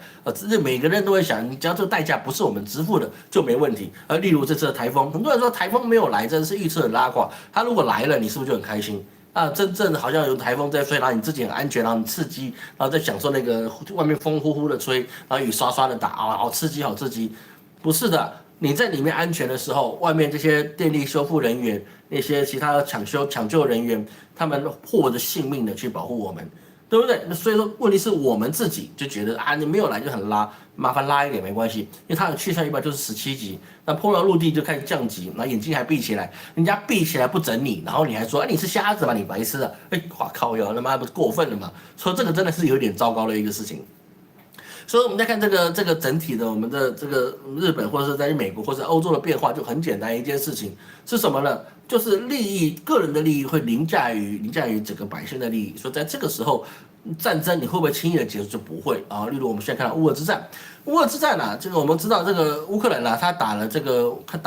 每个人都会想，你只要这个代价不是我们支付的就没问题。例如这次的台风，很多人说台风没有来，真的是预测很拉垮。他如果来了，你是不是就很开心？真正好像有台风在吹，然后你自己很安全，然后很刺激，然后在享受那个外面风呼呼的吹，然后雨刷刷的打，好刺激，好刺激。不是的，你在里面安全的时候，外面这些电力修复人员、那些其他的抢救人员，他们迫着性命的去保护我们。对不对？所以说，问题是我们自己就觉得你没有来就很拉，麻烦拉一点没关系，因为它的气象预报就是17级，那碰到陆地就开始降级，然后眼睛还闭起来，人家闭起来不整你，然后你还说，你是瞎子吧，你白痴啊？哇靠哟，他妈不是过分了嘛？所以这个真的是有点糟糕的一个事情。所以我们再看这个整体的我们的这个日本或者是在美国或者欧洲的变化，就很简单一件事情是什么呢？就是个人的利益会凌驾于整个百姓的利益。所以在这个时候，战争你会不会轻易的结束？就不会啊。例如我们现在看到乌俄之战，这个我们知道这个乌克兰他打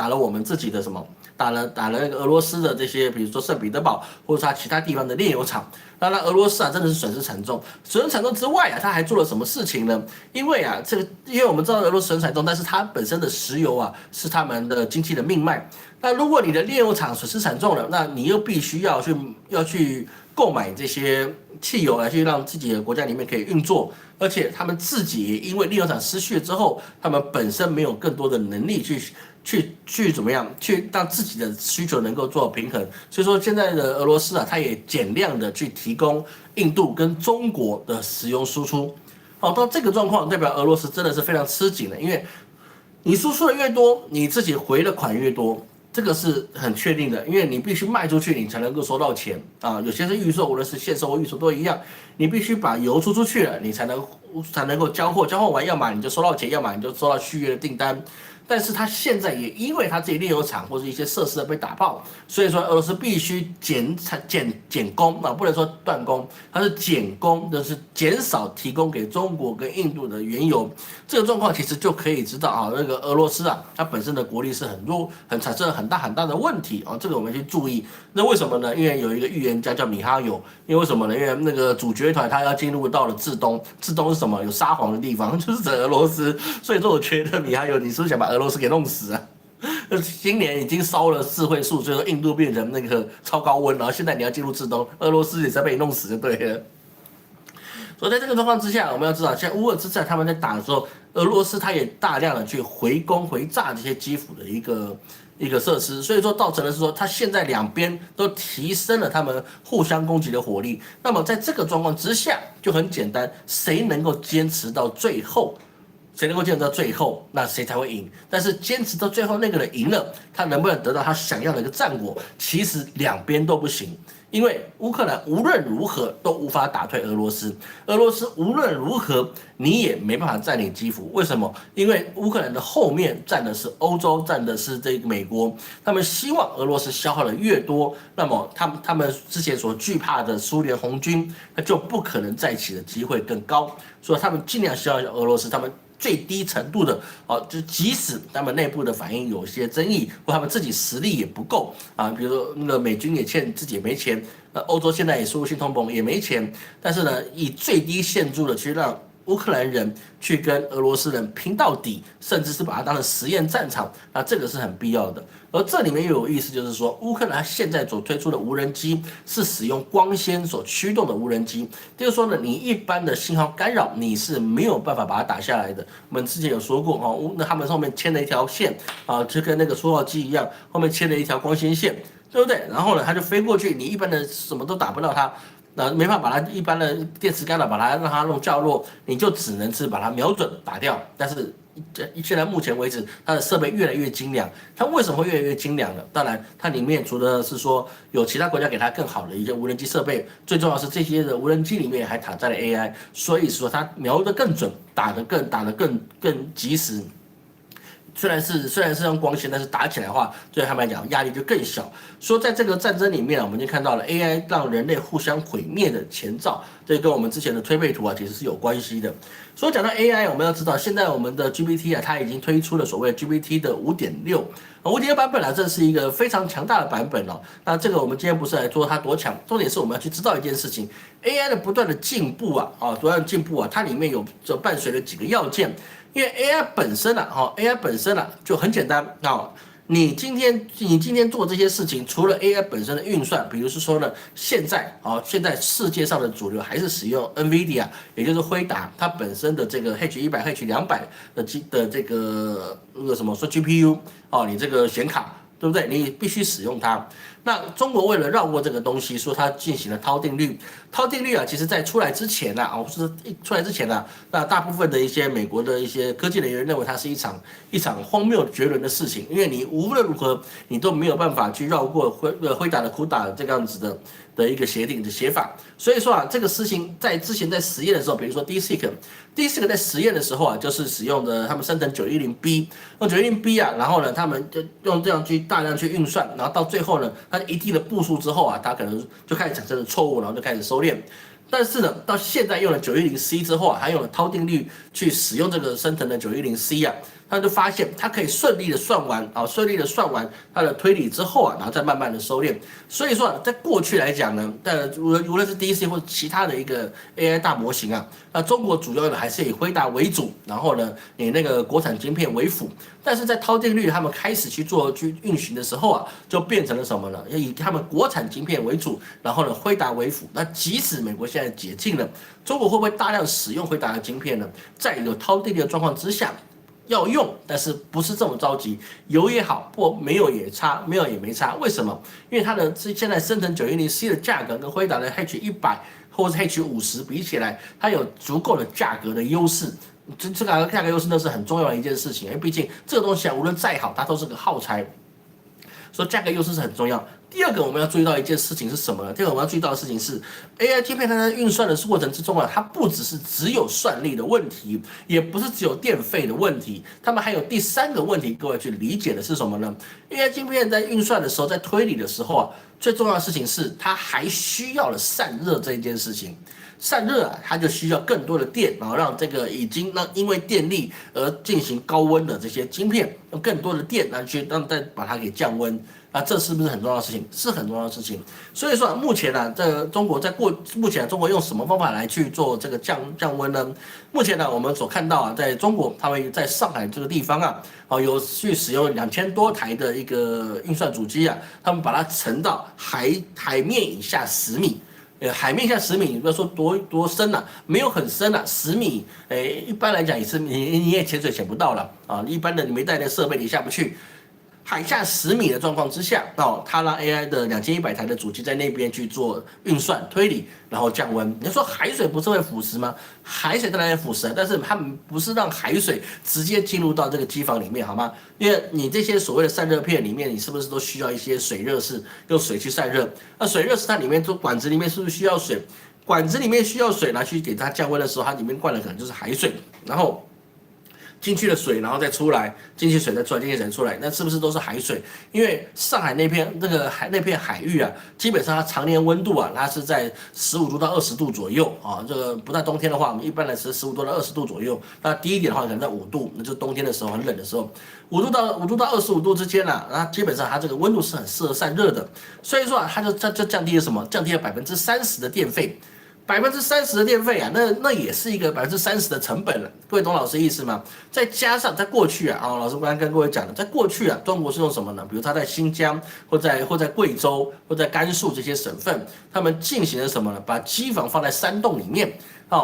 了我们自己的什么？打了那个俄罗斯的这些，比如说圣彼得堡或者他其他地方的炼油厂。那俄罗斯真的是损失惨重。损失惨重之外他还做了什么事情呢？因为我们知道俄罗斯损失惨重，但是它本身的石油是他们的经济的命脉。那如果你的炼油厂损失惨重了，那你又必须要去购买这些汽油来去让自己的国家里面可以运作，而且他们自己也因为炼油厂失去了之后，他们本身没有更多的能力去怎么样去让自己的需求能够做平衡。所以说现在的俄罗斯它也减量的去提供印度跟中国的石油输出。到这个状况代表俄罗斯真的是非常吃紧的，因为你输出的越多，你自己回的款越多。这个是很确定的，因为你必须卖出去，你才能够收到钱啊。有些是预售，无论是现售或预售都一样，你必须把油出去了，你才能够交货，交货完要么你就收到钱，要么你就收到续约的订单。但是它现在也因为它自己炼油厂或者一些设施被打爆，所以说俄罗斯必须减工啊，不能说断供，它是减工，就是减少提供给中国跟印度的原油。这个状况其实就可以知道啊，那个俄罗斯啊，它本身的国力是很弱，产生了很大的问题啊，这个我们去注意。那为什么呢？因为有一个预言家叫米哈游，因为为什么呢？因为那个主角团他要进入到了至东，至东是什么？有沙皇的地方，就是整俄罗斯。所以说，我觉得米哈游，你是不是想把俄罗斯给弄死啊？今年已经烧了4位数，所以说印度变成那个超高温，然后现在你要进入至东，俄罗斯也在被你弄死就对了。所以在这个状况之下，我们要知道，像乌俄之战他们在打的时候，俄罗斯它也大量的去回炸这些基辅的一个设施，所以说造成的是说，它现在两边都提升了他们互相攻击的火力。那么在这个状况之下，就很简单，谁能够坚持到最后？谁能够坚持到最后，那谁才会赢。但是坚持到最后那个人赢了，他能不能得到他想要的一个战果？其实两边都不行，因为乌克兰无论如何都无法打退俄罗斯，俄罗斯无论如何你也没办法占领基辅。为什么？因为乌克兰的后面站的是欧洲，站的是这个美国，他们希望俄罗斯消耗的越多，那么他们之前所惧怕的苏联红军，那就不可能再起的机会更高，所以他们尽量消耗俄罗斯，他们最低程度的就即使他们内部的反应有些争议，或他们自己实力也不够啊，比如说那个美军也自己也没钱，欧洲现在也输入性通膨也没钱，但是呢，以最低限度的去让乌克兰人去跟俄罗斯人拼到底，甚至是把它当成实验战场，那这个是很必要的。而这里面又有意思，就是说乌克兰现在所推出的无人机是使用光纤所驱动的无人机，就是说呢，你一般的信号干扰你是没有办法把它打下来的。我们之前有说过哦，那他们后面牵了一条线啊，就跟那个缩号机一样，后面牵了一条光纤线，对不对？然后呢，它就飞过去，你一般的什么都打不到它。没办法把它一般的电磁干扰把它让它弄较弱，你就只能是把它瞄准打掉。但是现在目前为止，它的设备越来越精良。它为什么会越来越精良呢？当然，它里面除了是说有其他国家给它更好的一些无人机设备，最重要是这些的无人机里面还搭载了 AI，所以说它瞄得更准，打得更及时。虽然是用光纤，但是打起来的话，对他们来讲压力就更小。说在这个战争里面，我们就看到了 AI 让人类互相毁灭的前兆，这跟我们之前的推背图啊其实是有关系的。所以讲到 AI， 我们要知道现在我们的 GPT 啊，它已经推出了所谓 GPT 的5.6，5.6版本啊，这是一个非常强大的版本哦。那这个我们今天不是来说它多强，重点是我们要去知道一件事情 ，AI 的不断的进步啊，不断的进步啊，它里面有伴随了几个要件。因为 AI 本身啊，AI 本身啊就很简单啊。你今天做这些事情，除了 AI 本身的运算，比如说呢，现在世界上的主流还是使用 NVIDIA， 也就是辉达它本身的这个 H100、H200的这个什么说 GPU 你这个显卡。对不对？你必须使用它。那中国为了绕过这个东西，说它进行了涛定律。涛定律啊，其实在出来之前啊，是出来之前啊，那大部分的一些美国的一些科技人员认为它是一场荒谬绝伦的事情，因为你无论如何你都没有办法去绕过辉达的CUDA这个样子的一个协定的写法。所以说啊，这个事情在之前在实验的时候，比如说 DeepSeek 在实验的时候啊，就是使用的他们生成 910B， 用 910B 啊，然后呢，他们就用这样去大量去运算，然后到最后呢，它一定的步数之后啊，它可能就开始产生了错误，然后就开始收敛。但是呢，到现在用了 910C 之后啊，还用了涛定律去使用这个生成的 910C 啊，他就发现它可以顺利的算完它的推理之后啊，然后再慢慢的收敛。所以说，在过去来讲呢，无论是 DC 或者其他的一个 AI 大模型啊，那中国主要的还是以辉达为主，然后呢，以那个国产晶片为辅。但是在涛定律他们开始去运行的时候啊，就变成了什么呢？以他们国产晶片为主，然后呢，辉达为辅。那即使美国现在解禁了，中国会不会大量使用辉达的晶片呢？在有涛定律的状况之下，要用，但是不是这么着急，有也好，没有也差，没有也没差。为什么？因为它的现在生成 910C 的价格跟辉达的 H100或者 H50比起来，它有足够的价格的优势。这个价格优势那是很重要的一件事情，因为毕竟这个东西啊，无论再好，它都是个耗材。所以价格优势是很重要。第二个我们要注意到一件事情是什么呢？第二个我们要注意到的事情是 ，AI 晶片它在运算的过程之中啊，它不只有算力的问题，也不是只有电费的问题，他们还有第三个问题，各位去理解的是什么呢？AI 晶片在运算的时候，在推理的时候啊，最重要的事情是它还需要了散热这一件事情。散热啊，它就需要更多的电，然后让这个因为电力而进行高温的这些晶片，用更多的电来去再把它给降温。啊，这是不是很重要的事情？是很重要的事情。所以说，目前呢，目前中国用什么方法来去做这个降温呢？目前呢，我们所看到啊，在中国，他们在上海这个地方啊，有去使用2000多台的一个运算主机啊，他们把它沉到海面以下10米。海面下10米，你不要说多深啊，没有很深啊，10米，一般来讲也是你也潜水潜不到了啊，一般的你没带那设备你下不去。海下10米的状况之下，它让 AI 的2100台的主机在那边去做运算推理，然后降温。你说海水不是会腐蚀吗？海水当然也腐蚀，但是他们不是让海水直接进入到这个机房里面，好吗？因为你这些所谓的散热片里面，你是不是都需要一些水热式，用水去散热？那水热式它里面管子里面是不是需要水？管子里面需要水，拿去给它降温的时候，它里面灌的可能就是海水，然后进去的水，然后再出来，进去水再出来，进去水出来，那是不是都是海水？因为上海那片海域啊，基本上它常年温度啊，它是在15度到20度左右啊。这个不在冬天的话，我们一般来是15度到20度左右。那低一点的话，可能在5度，那就是冬天的时候很冷的时候，5度到25度之间啊，那基本上它这个温度是很适合散热的。所以说啊，它就降低了什么？降低了30%的电费。30%的电费啊，那也是一个30%的成本了。各位懂老师意思吗？再加上在过去啊，老师刚刚跟各位讲的，在过去啊，中国是用什么呢？比如他在新疆或在贵州或在甘肃这些省份，他们进行了什么呢？把机房放在山洞里面。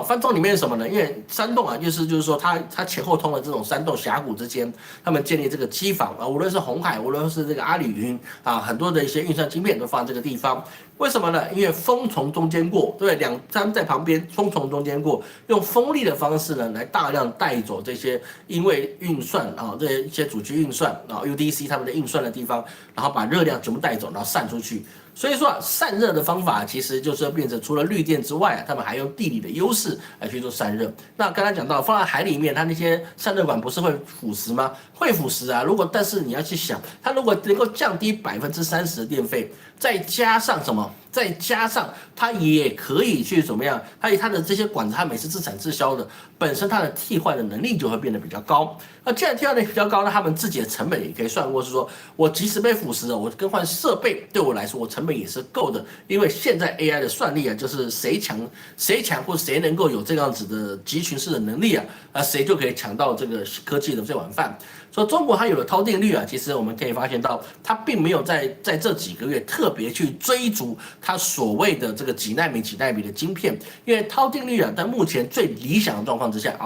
山洞里面是什么呢？因为山洞啊，就是说它前后通的这种山洞峡谷之间，他们建立这个机房啊，无论是鸿海，无论是这个阿里云啊，很多的一些运算晶片都放在这个地方。为什么呢？因为风从中间过，对，他们在旁边，风从中间过，用风力的方式呢，来大量带走这些因为运算啊，这一些主机运算啊 UDC 他们的运算的地方，然后把热量全部带走，然后散出去。所以说啊，散热的方法其实就是变成除了绿电之外啊，他们还用地理的优势来去做散热。那刚才讲到放在海里面，它那些散热管不是会腐蚀吗？会腐蚀啊。但是你要去想，它如果能够降低30%的电费，再加上什么？再加上它也可以去怎么样？它的这些管子，它每次自产自销的，本身它的替换的能力就会变得比较高。那既然替换能力比较高，那他们自己的成本也可以算过，是说我即使被腐蚀了，我更换设备对我来说，我成本也是够的。因为现在 AI 的算力啊，就是谁强或谁能够有这样子的集群式的能力啊，谁就可以抢到这个科技的这碗饭。所以中国它有了涛定律啊，其实我们可以发现到，它并没有在这几个月特别去追逐它所谓的这个几奈米的晶片，因为涛定律啊，在目前最理想的状况之下，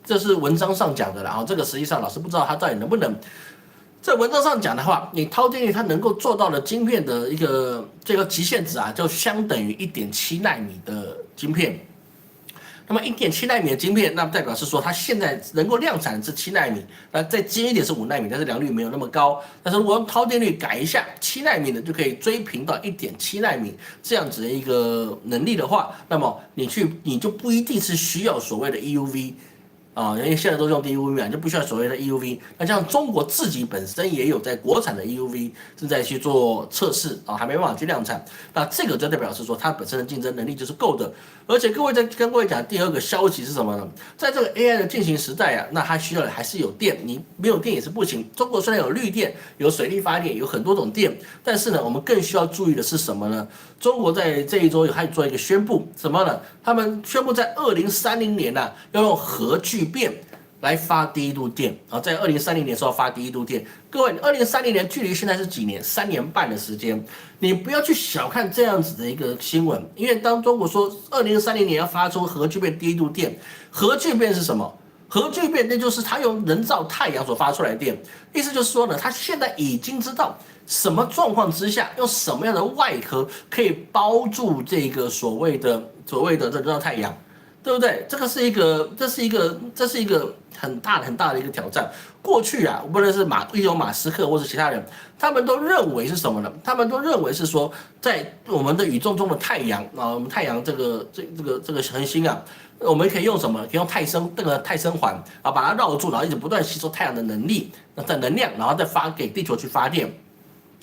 这是文章上讲的啦，这个实际上老师不知道它到底能不能。在文章上讲的话，你涛定律它能够做到的晶片的这个极限值啊，就相等于1.7奈米的晶片。那么1.7奈米的晶片，那代表是说它现在能够量产是7奈米，那再尖一点是5奈米，但是良率没有那么高。但是如果用涛定律改一下，7奈米的就可以追平到1.7奈米这样子的一个能力的话，那么你就不一定是需要所谓的 EUV。因为现在都用 DUV 嘛，就不需要所谓的 EUV。那像中国自己本身也有在国产的 EUV 正在去做测试还没办法去量产。那这个就代表是说它本身的竞争能力就是够的。而且各位在跟各位讲第二个消息是什么呢？在这个 AI 的进行时代啊，那它需要的还是有电，你没有电也是不行。中国虽然有绿电、有水力发电、有很多种电，但是呢，我们更需要注意的是什么呢？中国在这一周还做一个宣布，什么呢？他们宣布在2030年要用核聚变来发第一度电在2030年的时候发第一度电。各位，2030年距离现在是几年？3年半的时间。你不要去小看这样子的一个新闻，因为当中国说2030年要发出核聚变第一度电，核聚变是什么？核聚变那就是它用人造太阳所发出来的电，意思就是说呢，它现在已经知道什么状况之下用什么样的外壳可以包住这个所谓的这人造太阳。对不对？这是一个很大的一个挑战。过去啊，无论是马斯克或是其他人，他们都认为是什么呢？他们都认为是说，在我们的宇宙中的太阳啊，我们太阳这个恒星啊，我们可以用什么？可以用泰森环啊，把它绕住，然后一直不断吸收太阳的能量，然后再发给地球去发电。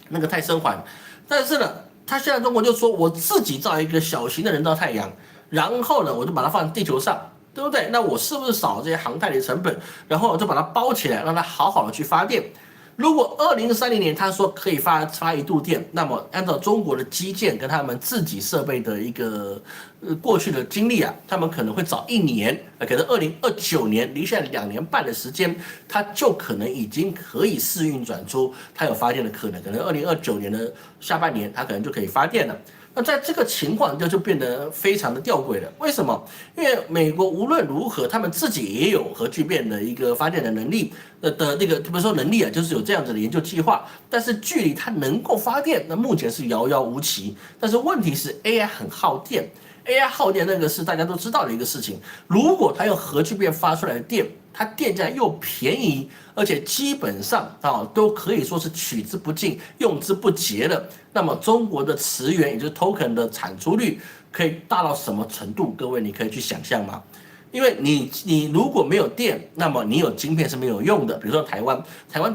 那个泰森环，但是呢，他现在中国就说我自己造一个小型的人造太阳，然后呢，我就把它放在地球上。对不对？那我是不是少了这些航太的成本？然后我就把它包起来，让它好好的去发电。如果2030年他说可以发1度电，那么按照中国的基建跟他们自己设备的一个过去的经历啊，他们可能会早1年，可能2029年，离现在2年半的时间，它就可能已经可以试运转出它有发电的可能，可能2029年的下半年它可能就可以发电了。那在这个情况就变得非常的吊诡了。为什么？因为美国无论如何，他们自己也有核聚变的一个发电的能力的那个，不是说能力啊，就是有这样子的研究计划。但是距离它能够发电，那目前是遥遥无期。但是问题是 AI 很耗电。AI 耗电那个是大家都知道的一个事情。如果它用核聚变发出来的电，它电价又便宜，而且基本上都可以说是取之不尽、用之不竭的。那么中国的磁源，也就是 token 的产出率，可以大到什么程度？各位，你可以去想象吗？因为你如果没有电，那么你有晶片是没有用的。比如说台湾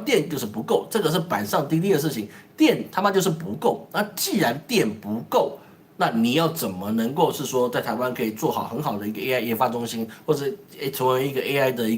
电就是不够，这个是板上钉钉的事情，电他妈就是不够。那既然电不够，那你要怎么能够是说在台湾可以做好很好的一个 AI 研发中心，或者成为一个 AI 的一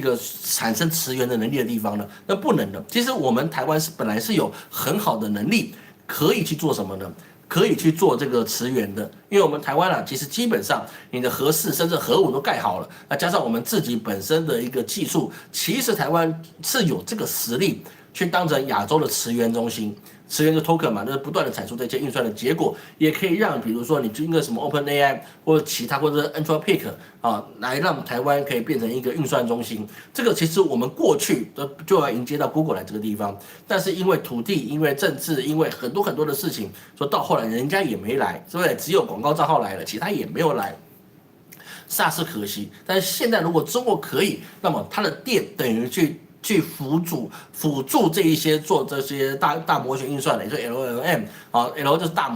个产生磁源的能力的地方呢？那不能的。其实我们台湾本来是有很好的能力，可以去做什么呢？可以去做这个磁源的，因为我们台湾啊，其实基本上你的核4甚至核5都盖好了，那加上我们自己本身的一个技术，其实台湾是有这个实力去当成亚洲的磁源中心。磁源就 token 嘛，就是不断的产出这些运算的结果，也可以让比如说你用个什么 OpenAI 或者其他或者是 Anthropic 啊，来让台湾可以变成一个运算中心。这个其实我们过去就要迎接到 Google 来这个地方，但是因为土地、因为政治、因为很多的事情，说到后来人家也没来，是不是？只有广告账号来了，其他也没有来。煞是可惜，但是现在如果中国可以，那么它的电等于去辅助这一些做这些大模型运算的，也就是 LLM 啊 ，L 就是大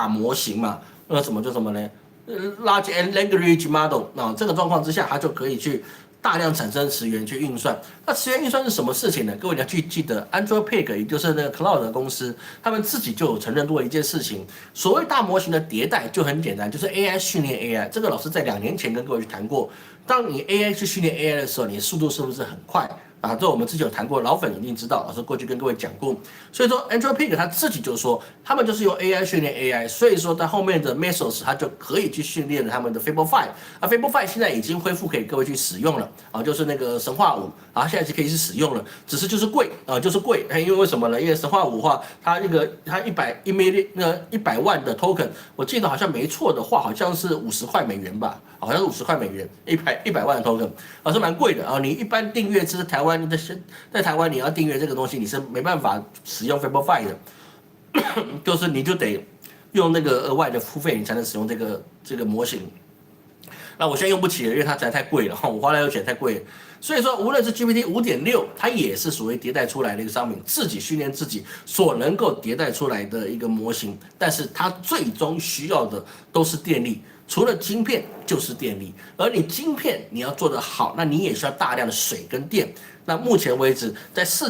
模型嘛，那什么就什么呢？Large Language Model 啊，这个状况之下，它就可以去大量产生磁源去运算。那磁源运算是什么事情呢？各位你要去记得 ，Anthropic 也就是那个 Cloud 的公司，他们自己就有承认过一件事情，所谓大模型的迭代就很简单，就是 AI 训练 AI。这个老师在2年前跟各位去谈过，当你 AI 去训练 AI 的时候，你的速度是不是很快？啊，这我们之前有谈过，老粉一定知道，老师过去跟各位讲过。所以说 Anthropic 他自己就说，他们就是用 AI 训练 AI， 所以说在后面的 Mesos 它就可以去训练他们的 Fable5。啊 ，Fable5 现在已经恢复给各位去使用了啊，就是那个神话5啊，现在就可以去使用了，只是就是贵啊，就是贵。因为为什么呢？因为神话5的话，它100万的 token， 我记得好像没错的话，好像是$50吧。好像是$50，100万的 token， 是蛮贵的啊。你一般订阅是台湾在台湾你要订阅这个东西，你是没办法使用 Fable5 的，就是你就得用那个额外的付费，你才能使用这个模型。那我现在用不起了，因为它实在太贵了，我花来的钱太贵了。所以说，无论是 GPT 5.6，它也是所谓迭代出来的一个商品，自己训练自己所能够迭代出来的一个模型，但是它最终需要的都是电力。除了晶片就是电力，而你晶片你要做得好，那你也需要大量的水跟电。那目前为止，在世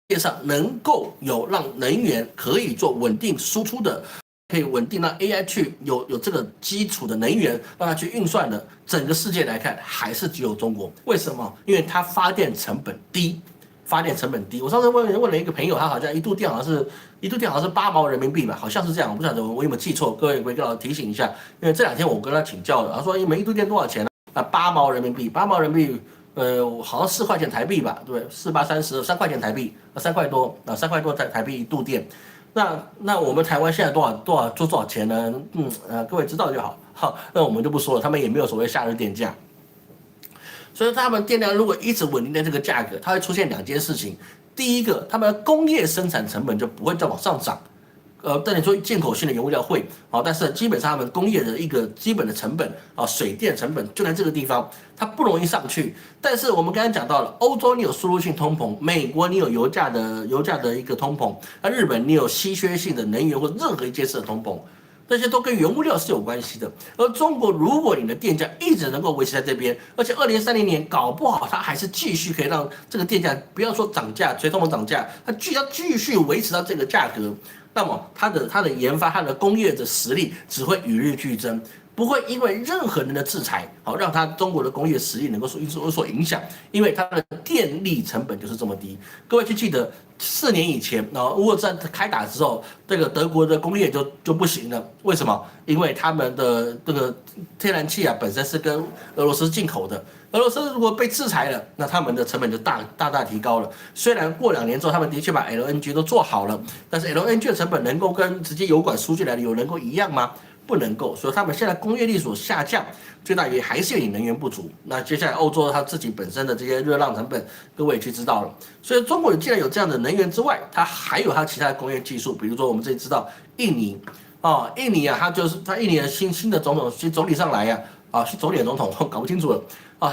界上能够有让能源可以做稳定输出的，可以稳定让 AI 去有这个基础的能源让它去运算的，整个世界来看还是只有中国。为什么？因为它发电成本低。我上次问了一个朋友，他好像一度电好像是8毛人民币吧，好像是这样，我不晓得我有没有记错，各位给老师提醒一下，因为这2天我跟他请教了，他说你们一度电多少钱呢？啊，8毛人民币，好像4块钱台币吧，对，4、8、30，3块钱台币，3块多台币一度电。那我们台湾现在多少钱呢？各位知道就好。好，那我们就不说了，他们也没有所谓夏日电价。所以他们电量如果一直稳定在这个价格，它会出现2件事情。第一个，他们的工业生产成本就不会再往上涨。但你说进口性的原物料会，但是基本上他们工业的一个基本的成本水电成本就在这个地方，它不容易上去。但是我们刚才讲到了，欧洲你有输入性通膨，美国你有油价的一个通膨，那日本你有稀缺性的能源或任何一件事的通膨。这些都跟原物料是有关系的，而中国如果你的电价一直能够维持在这边，而且2030年搞不好它还是继续可以让这个电价不要说涨价，随通膨涨价，它要继续维持到这个价格，那么它的研发、它的工业的实力只会与日俱增。不会因为任何人的制裁，让它中国的工业实力能够有所影响，因为它的电力成本就是这么低。各位去记得4年以前，乌俄战开打之后，这个德国的工业就不行了。为什么？因为他们的这个天然气本身是跟俄罗斯进口的。俄罗斯如果被制裁了，那他们的成本就大提高了。虽然过2年之后，他们的确把 LNG 都做好了，但是 LNG 的成本能够跟直接油管输进来的油能够一样吗？不能够，所以他们现在工业力所下降，最大原因还是因为能源不足。那接下来欧洲它自己本身的这些热浪成本，各位也去知道了。所以中国既然有这样的能源之外，它还有它其他的工业技术，比如说我们这里知道印尼印尼它印尼的新的总理上来是总理的总统，我搞不清楚了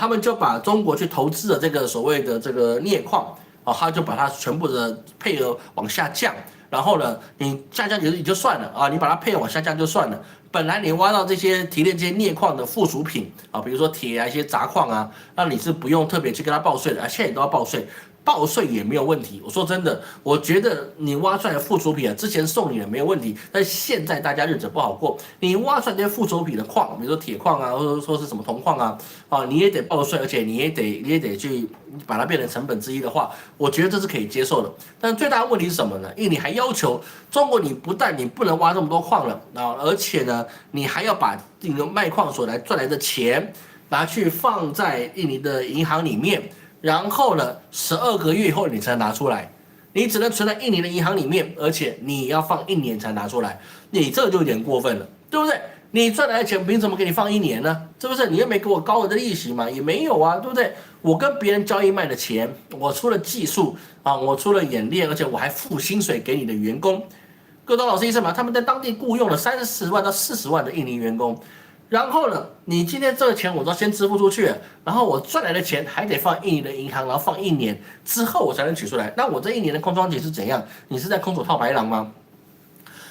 他们就把中国去投资的这个所谓的这个镍矿他就把它全部的配额往下降。然后呢，你下降也就算了你把它配往下降就算了。本来你挖到这些提炼这些镍矿的附属品比如说铁一些杂矿那你是不用特别去跟他报税的现在也都要报税。报税也没有问题。我说真的，我觉得你挖出来的附属品之前送你的没有问题，但是现在大家日子不好过，你挖出来这些附属品的矿，比如说铁矿或者说是什么铜矿你也得报税，而且你也得去把它变成成本之一的话，我觉得这是可以接受的。但最大的问题是什么呢？因为你还要求中国，你不但你不能挖这么多矿了而且呢，你还要把这个卖矿所赚来的钱拿去放在印尼的银行里面。然后呢，12个月以后你才拿出来，你只能存在印尼的银行里面，而且你要放1年才拿出来，你这就有点过分了，对不对？你赚来的钱凭什么给你放1年呢？是不是？你又没给我高额的利息嘛，也没有对不对？我跟别人交易卖的钱，我出了技术我出了演练，而且我还付薪水给你的员工。各位懂老师意思吗？他们在当地雇佣了30万到40万的印尼员工。然后呢，你今天这个钱我都先支付出去了，然后我赚来的钱还得放印尼的银行，然后放1年之后我才能取出来。那我这1年的空窗期是怎样？你是在空手套白狼吗？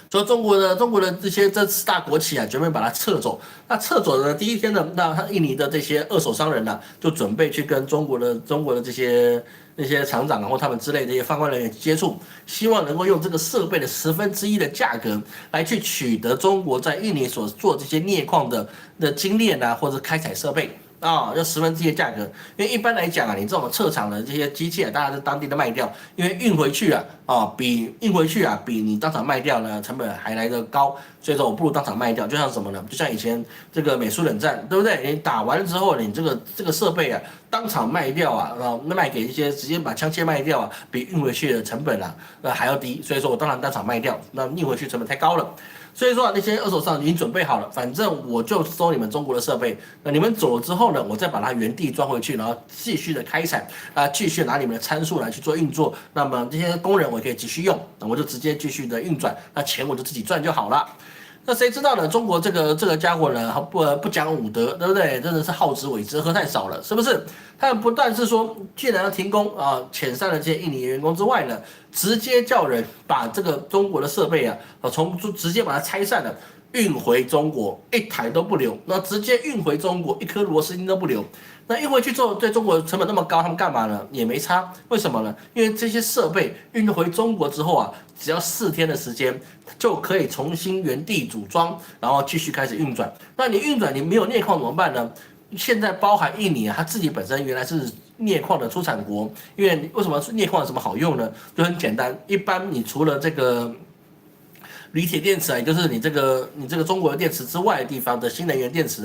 所以中国的这4大国企准备把它撤走。那撤走的第一天呢，那印尼的这些二手商人就准备去跟中国的这些那些厂长或他们之类的这些相关人员接触，希望能够用这个设备的1/10的价格来去取得中国在印尼所做这些镍矿的精炼或者开采设备。要1/10的价格，因为一般来讲你这种撤厂的这些机器大家在当地的卖掉，因为运回去比你当场卖掉呢成本还来得高，所以说我不如当场卖掉。就像什么呢？就像以前这个美苏冷战，对不对？你打完之后，你这个设备当场卖掉卖给一些直接把枪械卖掉比运回去的成本还要低，所以说我当然当场卖掉，那运回去成本太高了。所以说那些二手商已经准备好了，反正我就收你们中国的设备，那你们走了之后呢，我再把它原地装回去，然后继续的开采继续拿你们的参数来去做运作，那么这些工人我可以继续用，那我就直接继续的运转，那钱我就自己赚就好了。那谁知道呢？中国这个家伙呢，不讲武德，对不对？真的是好自为之，喝太少了，是不是？他们不但是说既然要停工遣散了这些印尼员工之外呢，直接叫人把这个中国的设备直接把它拆散了，运回中国，1台都不留，那直接运回中国，1颗螺丝钉都不留。那运回去之后，对中国成本那么高，他们干嘛呢？也没差。为什么呢？因为这些设备运回中国之后只要4天的时间，就可以重新原地组装，然后继续开始运转。那你运转，你没有镍矿怎么办呢？现在包含印尼它自己本身原来是镍矿的出产国，因为为什么镍矿有什么好用呢？就很简单，一般你除了这个锂铁电池也就是你这个中国的电池之外的地方的新能源电池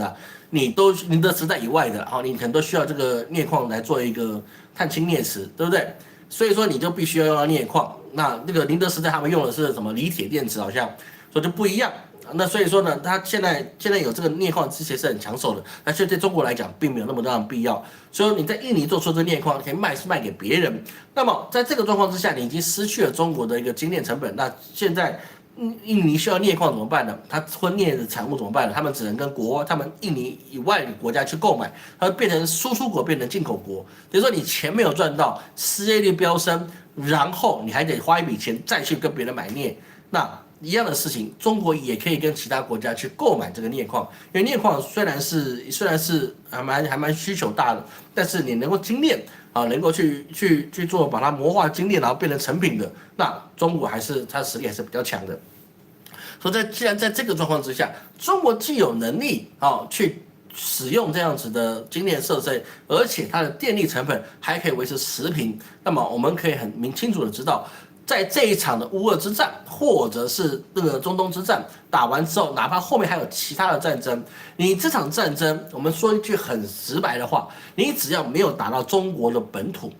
宁德时代以外的你可能都需要这个镍矿来做一个碳氢镍池，对不对？所以说你就必须要用到镍矿。那个宁德时代他们用的是什么锂铁电池，好像所以就不一样。那所以说呢，它现在有这个镍矿之前是很抢手的，但是对中国来讲并没有那么大的必要。所以你在印尼做出这镍矿可以卖给别人。那么在这个状况之下，你已经失去了中国的一个精炼成本。那现在印尼需要镍矿怎么办呢？它婚镍的产物怎么办呢？他们只能跟他们印尼以外的国家去购买，它变成输出国，变成进口国。比如说你钱没有赚到，失业率飙升，然后你还得花一笔钱再去跟别人买镍，那一样的事情，中国也可以跟其他国家去购买这个镍矿，因为镍矿虽然是还蛮需求大的，但是你能够精炼啊，能够去做把它磨化精炼，然后变成成品的，那中国它的实力还是比较强的。所以既然在这个状况之下，中国既有能力去使用这样子的精炼设备，而且它的电力成本还可以维持持平，那么我们可以很清楚的知道，在这一场的乌俄之战，或者是那个中东之战打完之后，哪怕后面还有其他的战争，你这场战争，我们说一句很直白的话，你只要没有打到中国的本土，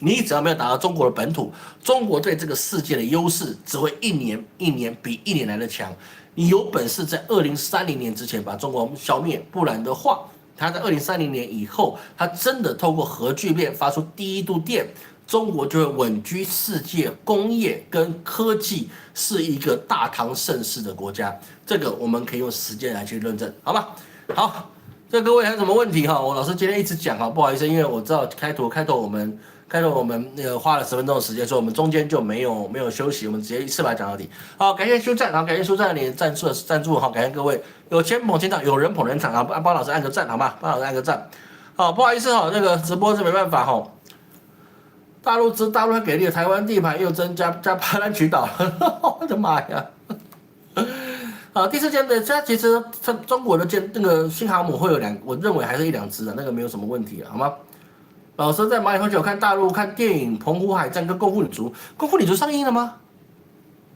你只要没有打到中国的本土，中国对这个世界的优势只会一年比一年来的强。你有本事在2030年之前把中国消灭，不然的话，它在2030年以后，它真的透过核聚变发出第一度电，中国就会稳居世界工业跟科技是一个大唐盛世的国家。这个我们可以用时间来去论证，好吗？好，这各位还有什么问题哈？我老师今天一直讲哈，不好意思，因为我知道开头我们花了10分钟的时间，所以我们中间就没有休息，我们直接一次把它讲到底。好，感谢修赞，好，感谢修赞你赞助，好，感谢各位，有钱捧钱场，有人捧人场，好，帮老师按个赞，好吗？帮老师按个赞。好，不好意思哈，那个直播是没办法哈。大陆还给力，台湾地盘又增加巴兰群岛，我的妈呀！好，第四件的，它其实中国的那个新航母会有我认为还是1-2只的，那个没有什么问题，好吗？老师在蚂蚁同学有看大陆看电影《澎湖海战》跟《功夫女足》，《功夫女足》上映了吗？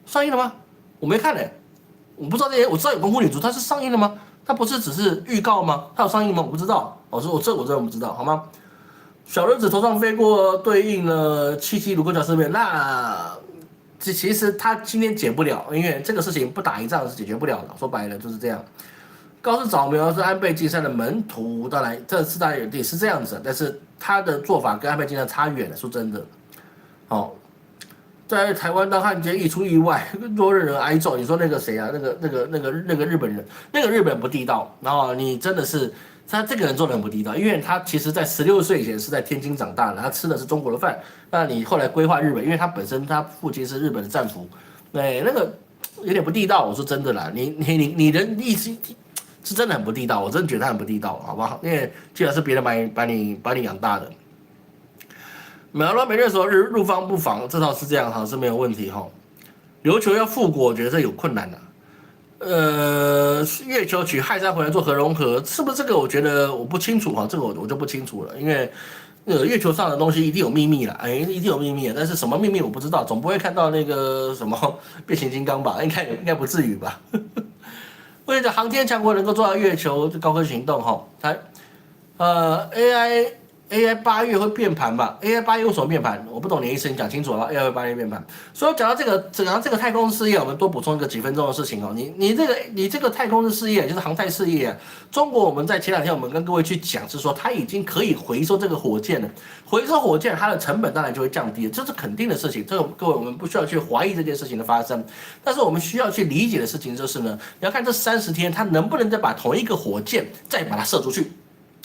上映了吗？我没看嘞，我不知道这些，我知道有《功夫女足》，它是上映了吗？它不是只是预告吗？它有上映吗？我不知道。老师，我真的不知道，好吗？小日子头上飞过，对应了7卢沟桥事变，那其实他今天解不了，因为这个事情不打一仗是解决不了的。说白了就是这样。高市早苗是安倍晋三的门徒，当然这次当然也是这样子，但是他的做法跟安倍晋三差远了，说真的。哦，在台湾当汉奸一出意外，多人挨揍。你说那个谁啊？那个日本人，那个日本人不地道。然后你真的是他这个人做人不地道，因为他其实在16岁以前是在天津长大的，他吃的是中国的饭。那你后来规划日本，因为他本身他父亲是日本的战俘，对那个有点不地道。我说真的啦，你人意思。是真的很不地道，我真的觉得他很不地道，好不好？因为既然是别人把你养大的，秒了每日说入方不防，这套是这样哈，是没有问题哈。琉球要复国，我觉得这有困难的。月球取氦三回来做核融合，是不是这个？我觉得我不清楚哈，这个我就不清楚了，因为月球上的东西一定有秘密了，一定有秘密，但是什么秘密我不知道，总不会看到那个什么变形金刚吧？应该不至于吧？为了航天强国能够做到月球高科行动，AI 8月会变盘吧 ？AI 8月为什么变盘？我不懂你的意思，你讲清楚了。AI 8月变盘，所以讲到这个太空事业，我们多补充一个几分钟的事情哦。你这个太空的事业就是航太事业，中国我们在前2天我们跟各位去讲是说，它已经可以回收这个火箭了。回收火箭，它的成本当然就会降低，这是肯定的事情。这个各位我们不需要去怀疑这件事情的发生，但是我们需要去理解的事情就是呢，你要看这30天，它能不能再把同一个火箭再把它射出去。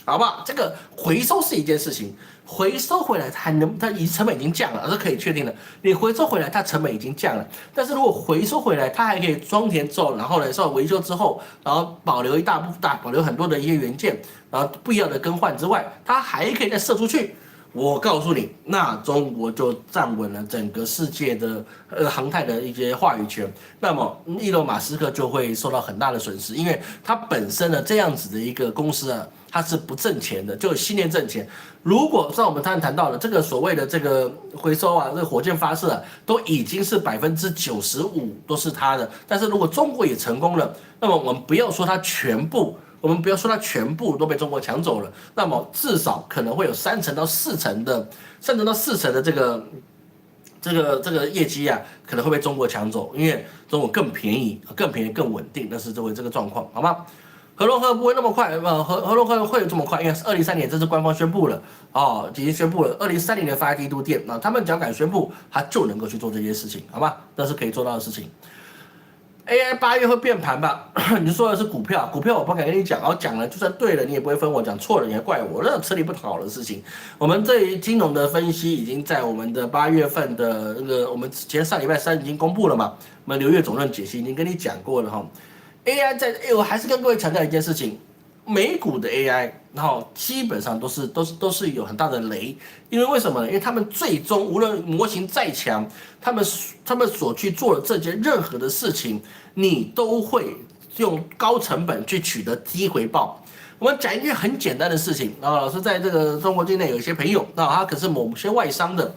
好不好？这个回收是一件事情，回收回来它成本已经降了，这可以确定的。你回收回来，它成本已经降了。但是如果回收回来，它还可以装填之后，然后呢，稍微维修之后，然后保留保留很多的一些元件，然后不要的更换之外，它还可以再射出去。我告诉你，那中国就站稳了整个世界的航太的一些话语权。那么，伊隆马斯克就会受到很大的损失，因为他本身的这样子的一个公司啊，它是不挣钱的，就信念挣钱。如果像我们刚才谈到的这个所谓的这个回收啊，这个火箭发射啊，都已经是95%都是他的。但是如果中国也成功了，那么我们不要说它全部。我们不要说它全部都被中国抢走了，那么至少可能会有3成到4成的这个业绩啊，可能会被中国抢走，因为中国更便宜、更稳定，那是作为这个状况，好吗？核融合不会那么快，核融合会有这么快，因为2030年这是官方宣布了已经宣布了2030年发第一度电，他们只要敢宣布，他就能够去做这些事情，好吧？那是可以做到的事情。AI 8月会变盘吧？你说的是股票，股票我不敢跟你讲，然后讲了就算对了，你也不会分我；讲错了，你还怪我，那吃力不讨好的事情。我们对于金融的分析已经在我们的8月份的那个，我们前上礼拜三已经公布了嘛？我们流月总论解析已经跟你讲过了哈。AI 在，我还是跟各位强调一件事情，美股的 AI，然后基本上都是有很大的雷，因为为什么呢？因为他们最终无论模型再强，他们所去做的这件任何的事情，你都会用高成本去取得低回报。我们讲一件很简单的事情，老师在这个中国境内有一些朋友，他可是某些外商的。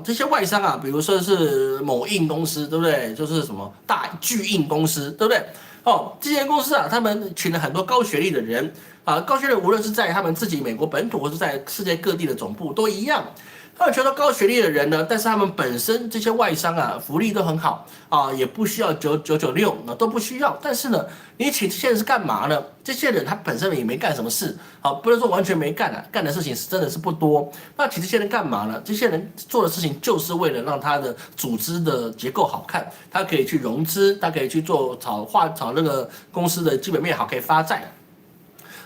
这些外商啊，比如说是某印公司，对不对？就是什么大巨印公司，对不对？这些公司啊，他们请了很多高学历的人啊，高学历无论是在他们自己美国本土，或是在世界各地的总部都一样。他们全都高学历的人呢，但是他们本身这些外商啊，福利都很好啊，也不需要996都不需要。但是呢，你请这些人是干嘛呢？这些人他本身也没干什么事，不能说完全没干啊，干的事情是真的是不多。那请这些人干嘛呢？这些人做的事情就是为了让他的组织的结构好看，他可以去融资，他可以去做炒那个公司的基本面好，可以发债。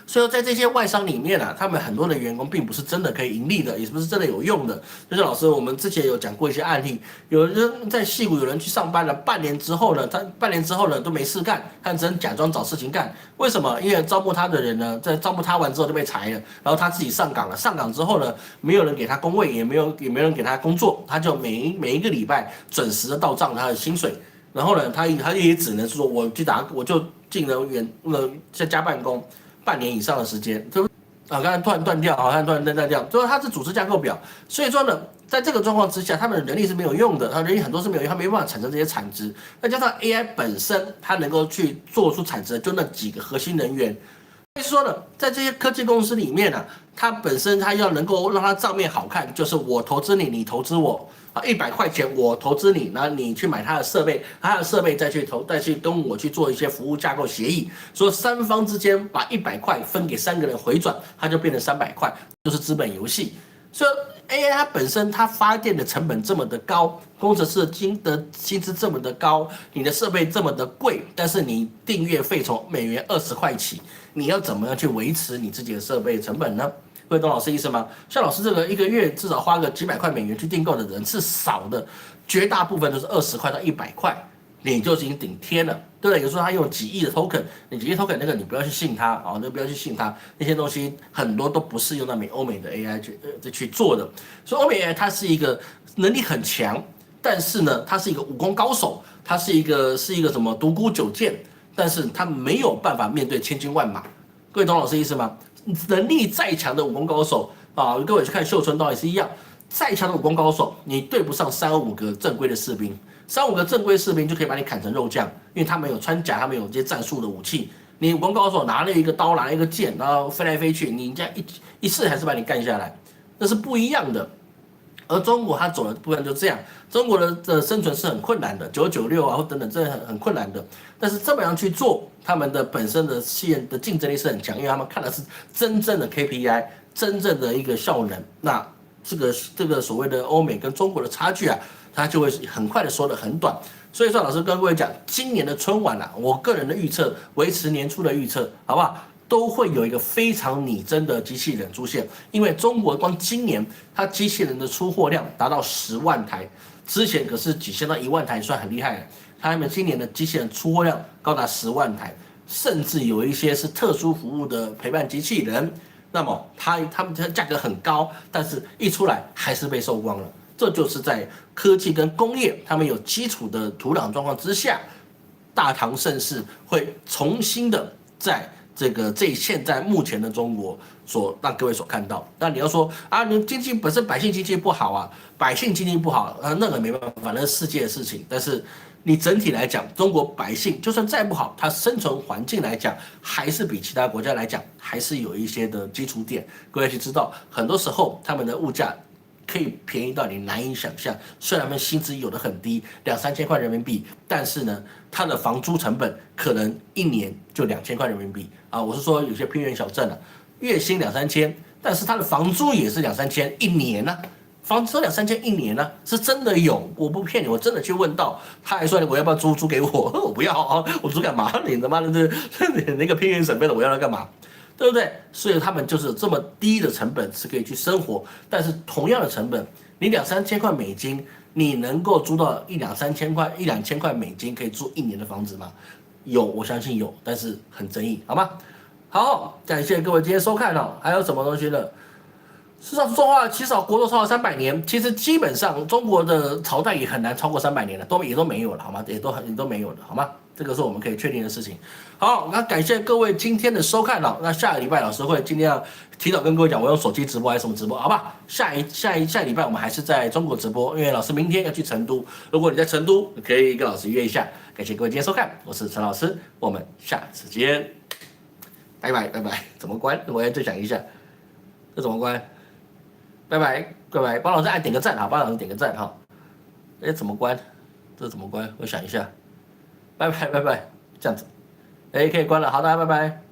所以在这些外商里面啊，他们很多的员工并不是真的可以盈利的，也不是真的有用的。就是老师，我们之前有讲过一些案例，有人在矽谷有人去上班了，半年之后呢都没事干，他只能假装找事情干。为什么？因为招募他的人呢，在招募他完之后就被裁了，然后他自己上岗了，上岗之后呢，没有人给他工位，也没有人给他工作，他就每一个礼拜准时的到账他的薪水。然后呢，他也只能说，我就进了在家办公。半年以上的时间，就刚才突然断掉，好像突然断掉，就是它是组织架构表，所以说呢，在这个状况之下，他们的人力是没有用的，他人力很多是没有用，他没办法产生这些产值，再加上 AI 本身它能够去做出产值，就那几个核心人员，所以说呢，在这些科技公司里面呢，它本身它要能够让它账面好看，就是我投资你，你投资我。100块钱我投资你，然后你去买他的设备，他的设备再去跟我去做一些服务架构协议，说三方之间把100块分给3个人回转，它就变成300块，就是资本游戏。所以 AI 它本身它发电的成本这么的高，工程师的薪资这么的高，你的设备这么的贵，但是你订阅费从美元20块起，你要怎么样去维持你自己的设备成本呢？会懂老师意思吗？像老师这个一个月至少花个几百块美元去订购的人是少的，绝大部分都是20块到100块，你就已经顶天了，对不对？有时候他用几亿的 token， 你几亿 token 那个你不要去信他啊，不要去信他，那些东西很多都不是用到欧美的 AI 去做的。所以欧美 AI 它是一个能力很强，但是呢，它是一个武功高手，它是一个什么独孤九剑，但是它没有办法面对千军万马。各位懂老师意思吗？能力再强的武功高手啊，各位去看绣春刀也是一样，再强的武功高手，你对不上3-5个正规的士兵，3-5个正规士兵就可以把你砍成肉酱，因为他们有穿甲，他们有这些战术的武器。你武功高手拿了一个刀，拿了一个剑，然后飞来飞去，你这样一次还是把你干下来，那是不一样的。而中国它走的部分就这样，中国的生存是很困难的，996啊或等等，这很困难的。但是这么样去做，他们的本身的企业的竞争力是很强，因为他们看的是真正的 KPI， 真正的一个效能。那这个所谓的欧美跟中国的差距啊，它就会很快的缩得很短。所以说，老师跟各位讲，今年的春晚啊，我个人的预测维持年初的预测，好不好？都会有一个非常拟真的机器人出现，因为中国光今年它机器人的出货量达到10万台，之前可是几千到1万台，算很厉害了。他们今年的机器人出货量高达10万台，甚至有一些是特殊服务的陪伴机器人。那么他们的价格很高，但是一出来还是被售光了。这就是在科技跟工业他们有基础的土壤状况之下，大唐盛世会重新的在现在目前的中国所让各位所看到。那你要说啊，你经济本身百姓经济不好啊，百姓经济不好啊，那个没办法，那是世界的事情。但是你整体来讲，中国百姓就算再不好，它生存环境来讲，还是比其他国家来讲，还是有一些的基础点。各位去知道，很多时候他们的物价可以便宜到你难以想象。虽然他们薪资有的很低，2-3千块人民币，但是呢，它的房租成本可能1年就2000块人民币啊。我是说有些偏远小镇啊，月薪2-3千，但是它的房租也是2-3千1年啊。房车2、3千一年呢、是真的有，我不骗你，我真的去问到，他还说我要不要租给我，我不要啊，我租干嘛？你他妈的你那个偏远省份的，我要它干嘛？对不对？所以他们就是这么低的成本是可以去生活，但是同样的成本，你2、3千块美金，你能够租到1、2千块美金可以租1年的房子吗？有，我相信有，但是很争议，好吗？好，感谢各位今天收看哦。还有什么东西呢？事实上，中华其实国祚超了300年，其实基本上中国的朝代也很难超过300年了，也都没有了，好吗？也都没有了，好吗？这个是我们可以确定的事情。好，那感谢各位今天的收看了。那下个礼拜老师会尽量提早跟各位讲，我用手机直播还是什么直播，好吧？下礼拜我们还是在中国直播，因为老师明天要去成都。如果你在成都，可以跟老师约一下。感谢各位今天收看，我是陈老师，我们下次见。拜拜拜拜，怎么关？我要再想一下，这怎么关？拜拜拜拜，帮老师点个赞哈，帮老师点个赞哈。哎，怎么关？这怎么关？我想一下。拜拜拜拜，这样子，哎，可以关了。好的，拜拜。